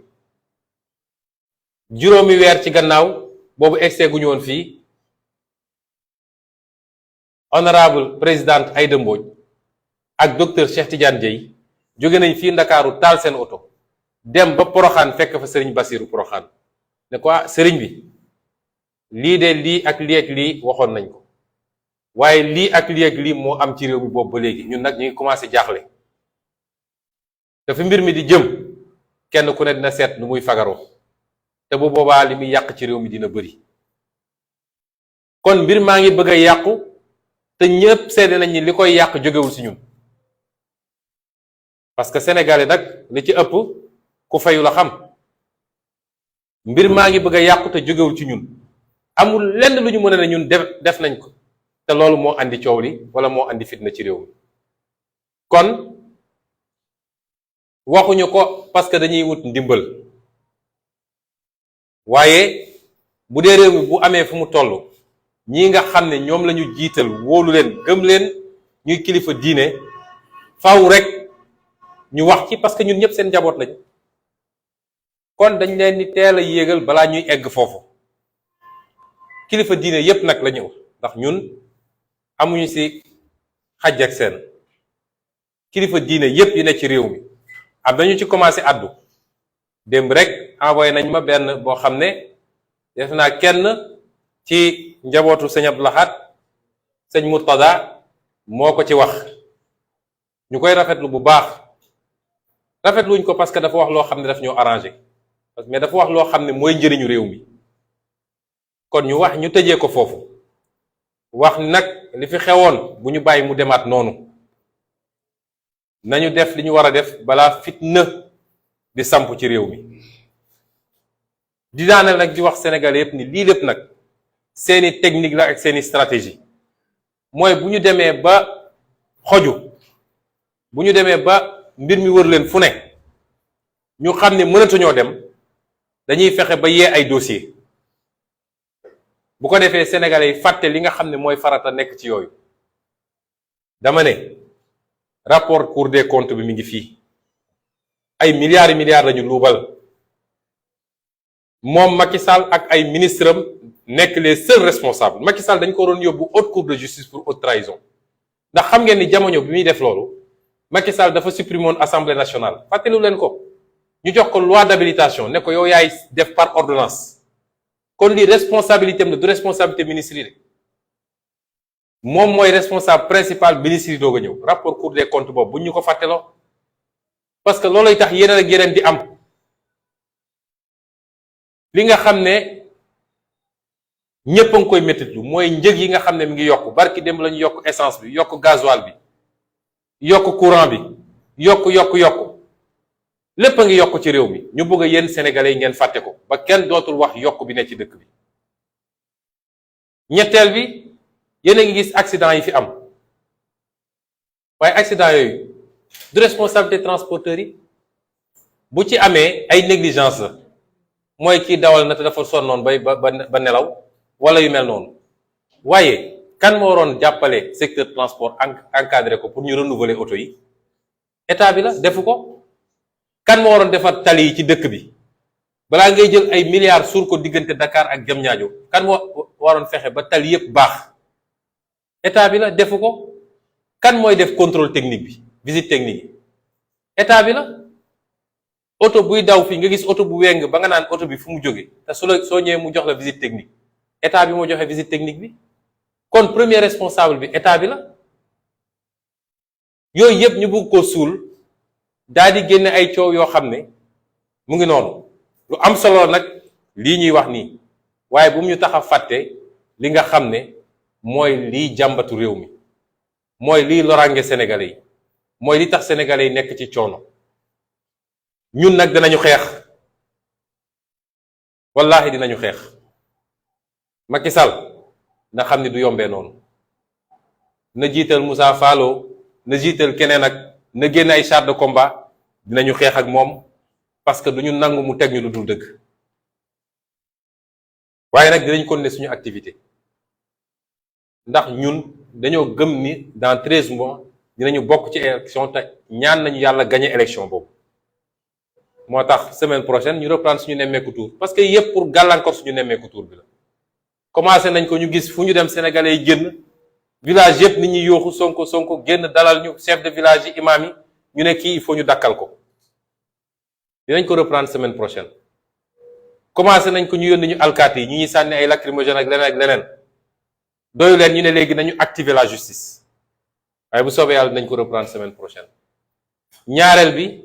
juróomi weer ci gannaaw boobu egsee gu ñu woon fii honorable présidente Aïda Mbodj ak docteur Cheikh Tidiane Dièye jóge nañ fii Ndakaaru taal seen oto dem ba Poroxaan fekk fa sëriñ Basiru Poroxaan ne ko sëriñ bi lii de lii ak lii waxoon nañ ko waaye lii ak lii moo am ci réew mi boobu ba léegi ñun nag ñu ngi commencé jaaxle te fi mbir mi di jëm kenn ku ne dina seet nu muy fagaroo te bu boobaa li muy yàq ci réew mi dina bëri kon mbir maa ngi bëgg a yàqu te ñëpp seede nañ ni li koy yàq jógewul ci ñun parce que sénégalais nag li ci ëpp ku fayu la xam mbir maa ngi bëgg a yàqu te jógewul ci ñun amul lenn lu ñu mën a ne ñun def nañ ko te loolu moo andi coow li wala moo andi fitna ci réew mi kon waxuñu ko parce que dañuy wut ndimbal waaye bu dee réew mi bu amee fu mu toll ñii nga xam ne ñoom la ñu jiital wóolu leen gëm leen ñuy kilifa diine faaw rek ñu wax ci parce que ñun ñëpp seen njaboot lañ kon dañ leen ni teel a yéegal balaa ñuy egg foofu kilifa diine yépp nag la ñëw ndax ñun amuñu ci xaj ak seen kilifa diine yépp yi ne ci réew mi am nañu ci commencé addu démb rek envoyé nañ ma benn boo xam ne def naa kenn ci njabootu sëñ Abdou Lahad sëñ Murtada moo ko ci wax ñu koy rafetlu bu baax rafetluñ ko parce que dafa wax loo xam ne daf ñoo arrangé mais dafa wax loo xam ne mooy njëriñu réew mi kon ñu tëjee ko foofu wax nag li fi xewoon bu ñu bàyyi mu demaat noonu nañu def li ñu war a def balaa fitna di samp ci réew mi di daaneel nag di wax sénégalais yépp ni lii lépp nag seeni technique la ak seeni stratégie mooy bu ñu demee ba xoju bu ñu demee ba mbir mi wër leen fu ne ñu xam ne mënatuñoo dem dañuy fexe ba yee ay dossier bu ko defee sénégalais yi fàtte li nga xam ne mooy farata nekk ci yooyu dama ne rapport Cour des comptes bi mi ngi fii ay milliards et milliards lañu luubal moom Macky Sall ak ay ministres am nekk les seuls responsables Macky Sall dañ ko waroon yóbbu haute cour de justice pour haute trahison ndax xam ngeen ni jamono bi muy def loolu Macky Sall dafa supprimer woon assemblée nationale fàttelu leen ko ñu jox ko loi d'habilitation ne ko yow yaay def par ordonnance kon lii responsabilité am la du responsabilité ministre yi de moom mooy responsable principal ministre yi doog a ñëw rapport Cour des comptes boobu bu ñu ko fàtteloo parce que loolay tax yeneen ak yeneen di am li nga xam ne ñépp a ngi koy méttitlu mooy njëg yi nga xam ne mi ngi yokk barki dem lañu yokk essence bi yokk gasoil bi yokk courant bi yokk lépp a ngi yokk ci réew mi ñu bëgg a yéen sénégalais yi ngeen fàtte ko ba kenn dootul wax yokk bi ne ci dëkk bi ñetteel bi yéen a ngi gis accident yi fi am waaye accident yooyu du responsabilité transporteurs yi bu ci amee ay négligence la mooy kii dawal na te dafa sonnoon ba nelaw wala yu mel noonu waaye kan moo waroon jàppale secteur transport encadré ko pour ñu renouveler oto yi état bi la defu ko kan moo waroon defar tali yi ci dëkk bi balaa ngay jël ay milliards suur ko diggante Dakar ak Diamniadio kan moo waroon fexe ba tali yépp baax état bi la defu ko kan mooy def contrôle technique bi visite technique yi état bi la oto buy daw fii nga gis oto bu weng ba nga naan oto bi fu mu jóge te soo ñëwee mu jox la visite technique état bi moo joxe visite technique bi kon premier responsable bi état bi la yooyu yépp ñu bëgg ko suul daal di génne ay coow yoo xam ne mu ngi noonu lu am solo nag lii ñuy wax nii waaye bu mu ñu tax a fàtte li nga xam ne mooy liy jàmbatu réew mi mooy liy loraange sénégalais yi mooy li tax sénégalais yi nekk ci coono ñun nag dinañu xeex wallaahi dinañu xeex Macky Sall na xam ni du yombee noonu na jiital Moussa Fallo na jiital keneen ak na génn ay chars de combat dinañu xeex ak moom parce que duñu nangu mu teg ñu lu dul dëgg waaye nag dinañ continuer suñu activité ndax ñun dañoo gëm ni dans 13 mois dinañu bokk ci élection te ñaan nañu yàlla gagner élection boobu moo tax semaine prochaine ñu reprendre suñu nemmeeku tour parce que yëpp pour gàllankoor suñu nemmeeku tour bi la commencé nañ ko ñu gis fu ñu dem sénégalais yi génn village yëpp nit ñi yooxu sonko génn dalal ñu chef de village yi imam yi ñu ne kii il faut ñu dakkal ko dinañ ko reprendre semaine prochaine commencé nañ ko ñu yónni ñu alkaati yi ñu ñuy sànni ay lacrymogène ak leneen doyu leen ñu ne léegi nañu activer la justice waaye bu soobee yàlla dinañ ko reprendre semaine prochaine ñaareel bi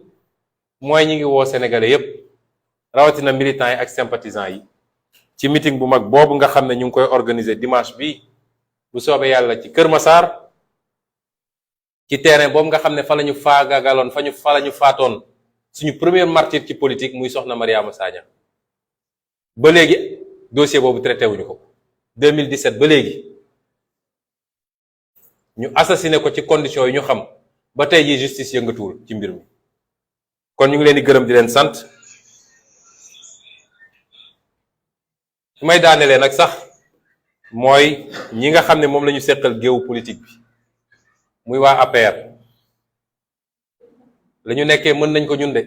mooy ñi ngi woo sénégalais yépp rawatina militants yi ak sympathisants yi ci meeting bu mag boobu nga xam ne ñu ngi koy organiser dimanche bi bu soobee yàlla ci Kër Massar ci terrain boobu nga xam ne fa la ñu faagagaloon fa la ñu faatoon suñu premier martyr ci politique muy soxna Mariama Sagna ba léegi dossier boobu traité wuñu ko 2017 ba léegi ñu assassiné ko ci conditions yi ñu xam ba tey ji justice yëngatuwul ci mbir mi kon ñu ngi leen di gërëm di leen sant su may daanelee nag sax mooy ñi nga xam ne moom la ñu seqal géewu politique bi muy waa APR la ñu nekkee mën nañ ko ñun de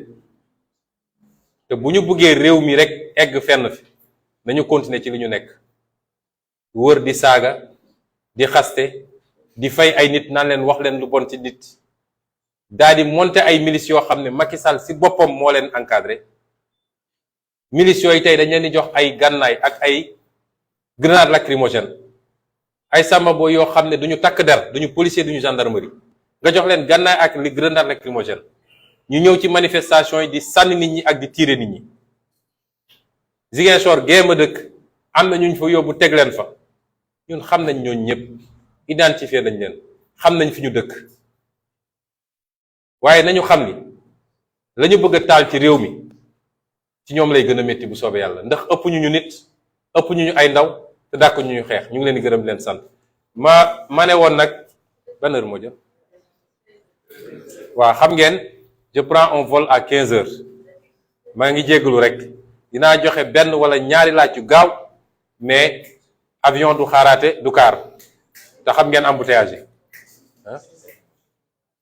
te bu ñu buggee réew mi rek egg fenn fi nañu continuer ci li ñu nekk wër di saaga di xaste di fay ay nit naan leen wax leen lu bon ci nit daal di monter ay milices yoo xam ne Macky Sall ci boppam moo leen encadré milices yooyu tey dañ leen di jox ay gànnaay ak ay grenade lacrymogène ay sàmmabo yoo xam ne duñu takk der duñu policier duñu gendarmerie nga jox leen gànnaay ak li grenade lacrymogène ñu ñëw ci manifestation yi di sànni nit ñi ak di tirer nit ñi Ziguinchor géema dëkk am na ñu fa yóbbu teg leen fa ñun xam nañ ñooñu ñëpp identifier nañ leen xam nañ fi ñu dëkk waaye nañu xam ni la ñu bëgg a taal ci réew mi ci ñoom lay gën a métti bu soobee yàlla ndax ëpp ñu nit ëpp ñu ay ndaw te dàkk ñu xeex ñu ngi leen di gërëm di leen sant ma ne woon nag ban heure moo jëm waaw xam ngeen je prends un vol à 15 heures maa ngi jéggalu rek dinaa joxe benn wala ñaari laaj yu gaaw mais avion du xaaraate du kaar te xam ngeen embouteillage yi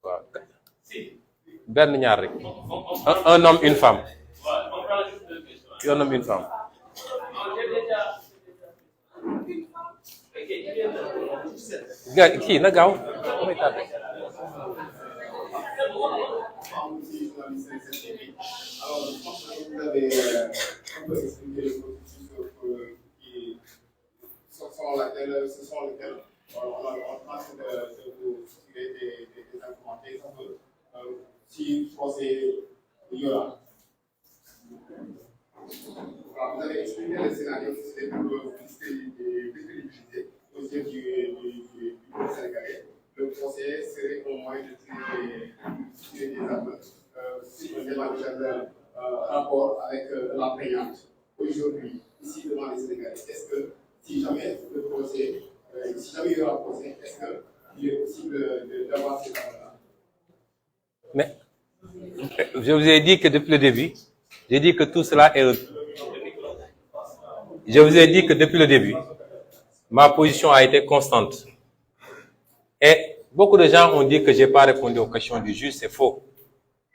waaw benn ñaar rek un homme une femme un homme une femme kii na gaaw damay tardé Alors, je pense que vous avez un peu expliqué le processus qui ce sont lesquels on pense de vous tirer des argumentaires un peu si procès il y aura. Alors, vous avez expliqué le scénario qui serait pour lister des crédibilités aux yeux du peuple sénégalais. Le procès serait au moins de tirer des armes. Si on demande rapport avec la plaignante aujourd'hui, ici devant les Sénégalais, est-ce que si jamais le procès, si jamais il y aura un procès, est-ce qu'il est possible d'avoir ces armes-là? Mais je vous ai dit que depuis le début, j'ai dit que tout cela est... Je vous ai dit que depuis le début, ma position a été constante. Et beaucoup de gens ont dit que je n'ai pas répondu aux questions du juge, c'est faux.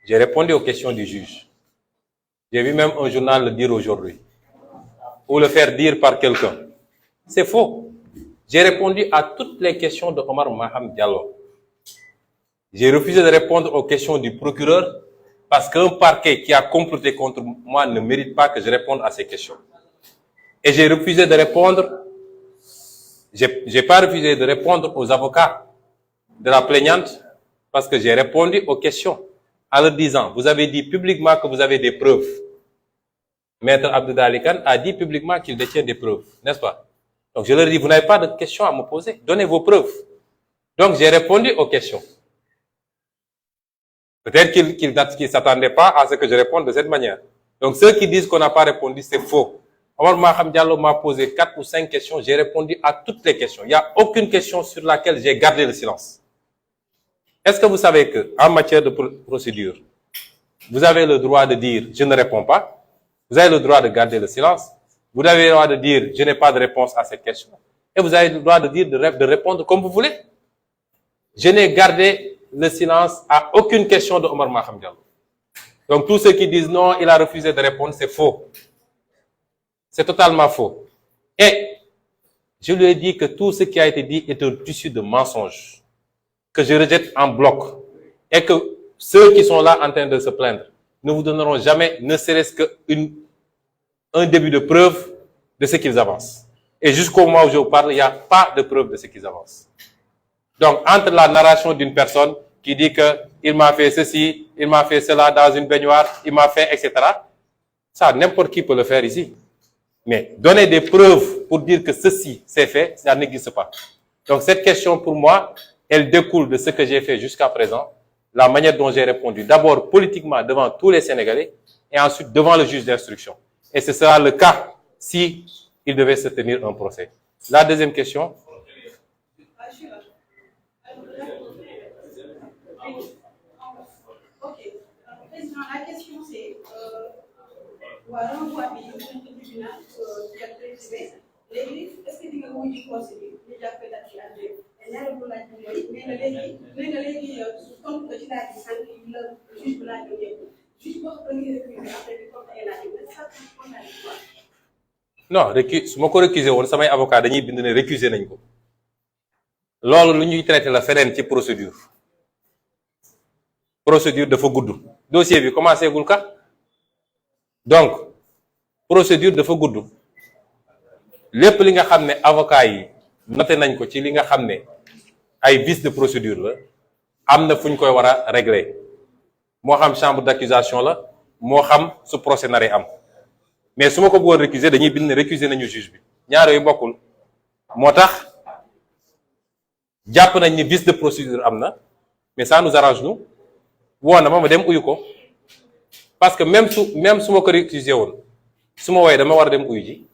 J'ai répondu aux questions du juge. J'ai vu même un journal le dire aujourd'hui. Ou le faire dire par quelqu'un. C'est faux. J'ai répondu à toutes les questions de Omar Maham Diallo. J'ai refusé de répondre aux questions du procureur parce qu'un parquet qui a comploté contre moi ne mérite pas que je réponde à ces questions. Et j'ai refusé de répondre, j'ai pas refusé de répondre aux avocats de la plaignante parce que j'ai répondu aux questions en leur disant, vous avez dit publiquement que vous avez des preuves. Maître Abdoulaye Kane a dit publiquement qu'il détient des preuves, n'est-ce pas? Donc je leur ai dit, vous n'avez pas de questions à me poser, donnez vos preuves. Donc j'ai répondu aux questions. Peut-être qu'ils ne s'attendaient pas à ce que je réponde de cette manière. Donc ceux qui disent qu'on n'a pas répondu, c'est faux. Omar Maham Diallo m'a posé 4 ou 5 questions, j'ai répondu à toutes les questions. Il n'y a aucune question sur laquelle j'ai gardé le silence. Est-ce que vous savez qu'en matière de procédure, vous avez le droit de dire « je ne réponds pas », vous avez le droit de garder le silence, vous avez le droit de dire « je n'ai pas de réponse à cette question », et vous avez le droit de dire de répondre comme vous voulez. Je n'ai gardé le silence à aucune question de Omar Maham Diallo. Donc tous ceux qui disent « non, il a refusé de répondre », c'est faux. C'est totalement faux. Et je lui ai dit que tout ce qui a été dit est un tissu de mensonges, que je rejette en bloc, et que ceux qui sont là en train de se plaindre ne vous donneront jamais, ne serait-ce qu'un début de preuve de ce qu'ils avancent. Et jusqu'au moment où je vous parle, il n'y a pas de preuve de ce qu'ils avancent. Donc, entre la narration d'une personne qui dit que il m'a fait ceci, il m'a fait cela dans une baignoire, il m'a fait, etc., ça, n'importe qui peut le faire ici. Mais donner des preuves pour dire que ceci s'est fait, ça n'existe pas. Donc, cette question, pour moi, elle découle de ce que j'ai fait jusqu'à présent, la manière dont j'ai répondu, d'abord politiquement devant tous les Sénégalais, et ensuite devant le juge d'instruction. Et ce sera le cas si il devait se tenir un procès. La deuxième question. Ok. Président, la question c'est, renvoi bi tribunal léegi est-ce que di nga wuy ci procès bi ñu jàppee date ci àddee ñaareelu laaj bi mooy nee nga léegi tontu ko ci laaj bi sànq la juge bi laaj bi yëpp juge boo xam ne récusé après bi comme ay laaj bi ça contradictoire. Non, su ma ko récusé woon samay avocat dañuy bind ne récusé nañ ko loolu lu ñuy traité la feneen ci procédure dafa gudd dossier bi commencé gul ka donc procédure dafa gudd lépp li nga xam ne avocat yi noté nañ ko ci li nga xam ne ay vices de procédure la am na fu ñu koy war a régler moo xam chambre d'accusation la moo xam su procès naree am mais su ma ko bëggoon récuser dañuy bind ne récuser nañu juge bi ñaar yooyu bokkul moo tax jàpp nañ ni vice de procédure am na mais ça nous arrange nous woo na ma dem uyu ko parce que même su ma ko récuser woon su ma woowee dama war a dem uyu ji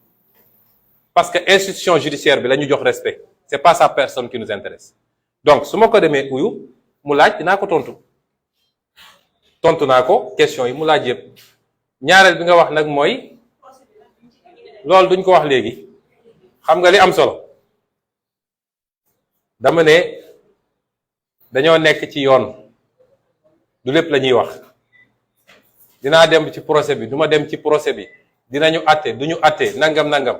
parce que institution judiciaire bi la ñu jox respect c'est pas sa personne qui nous intéresse donc su ma ko demee uyu mu laaj dinaa ko tontu naa ko question yi mu laaj yëpp ñaareel bi nga wax nag mooy loolu duñ ko wax léegi xam nga li am solo dama ne dañoo nekk ci yoon du lépp la ñuy wax dinaa dem ci procès bi duma dem ci procès bi dinañu àtte duñu àtte nangam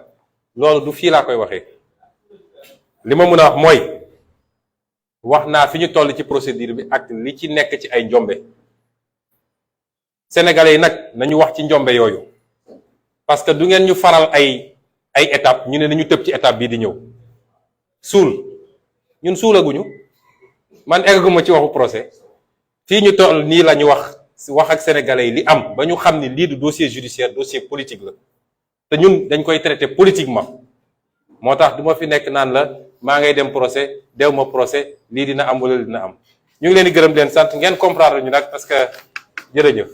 loolu du fii laa koy waxee li ma mën a wax mooy wax naa fi ñu toll ci procédure bi ak li ci nekk ci ay njombe sénégalais yi nag nañu wax ci njombe yooyu parce que du ngeen ñu faral ay étape ñu ne nañu tëb ci étape bii di ñëw suul ñun suulaguñu man eggaguma ci waxu procès fii ñu toll nii la ñu wax ak sénégalais yi li am ba ñu xam ni lii du dossier judiciaire dossier politique la te ñun dañ koy traiter politiquement moo tax du ma fi nekk naan la maa ngay dem procès dew ma procès lii dina am wala dina am ñu ngi leen di gërëm leen sant ngeen comprendre ñu nag parce que jërëjëf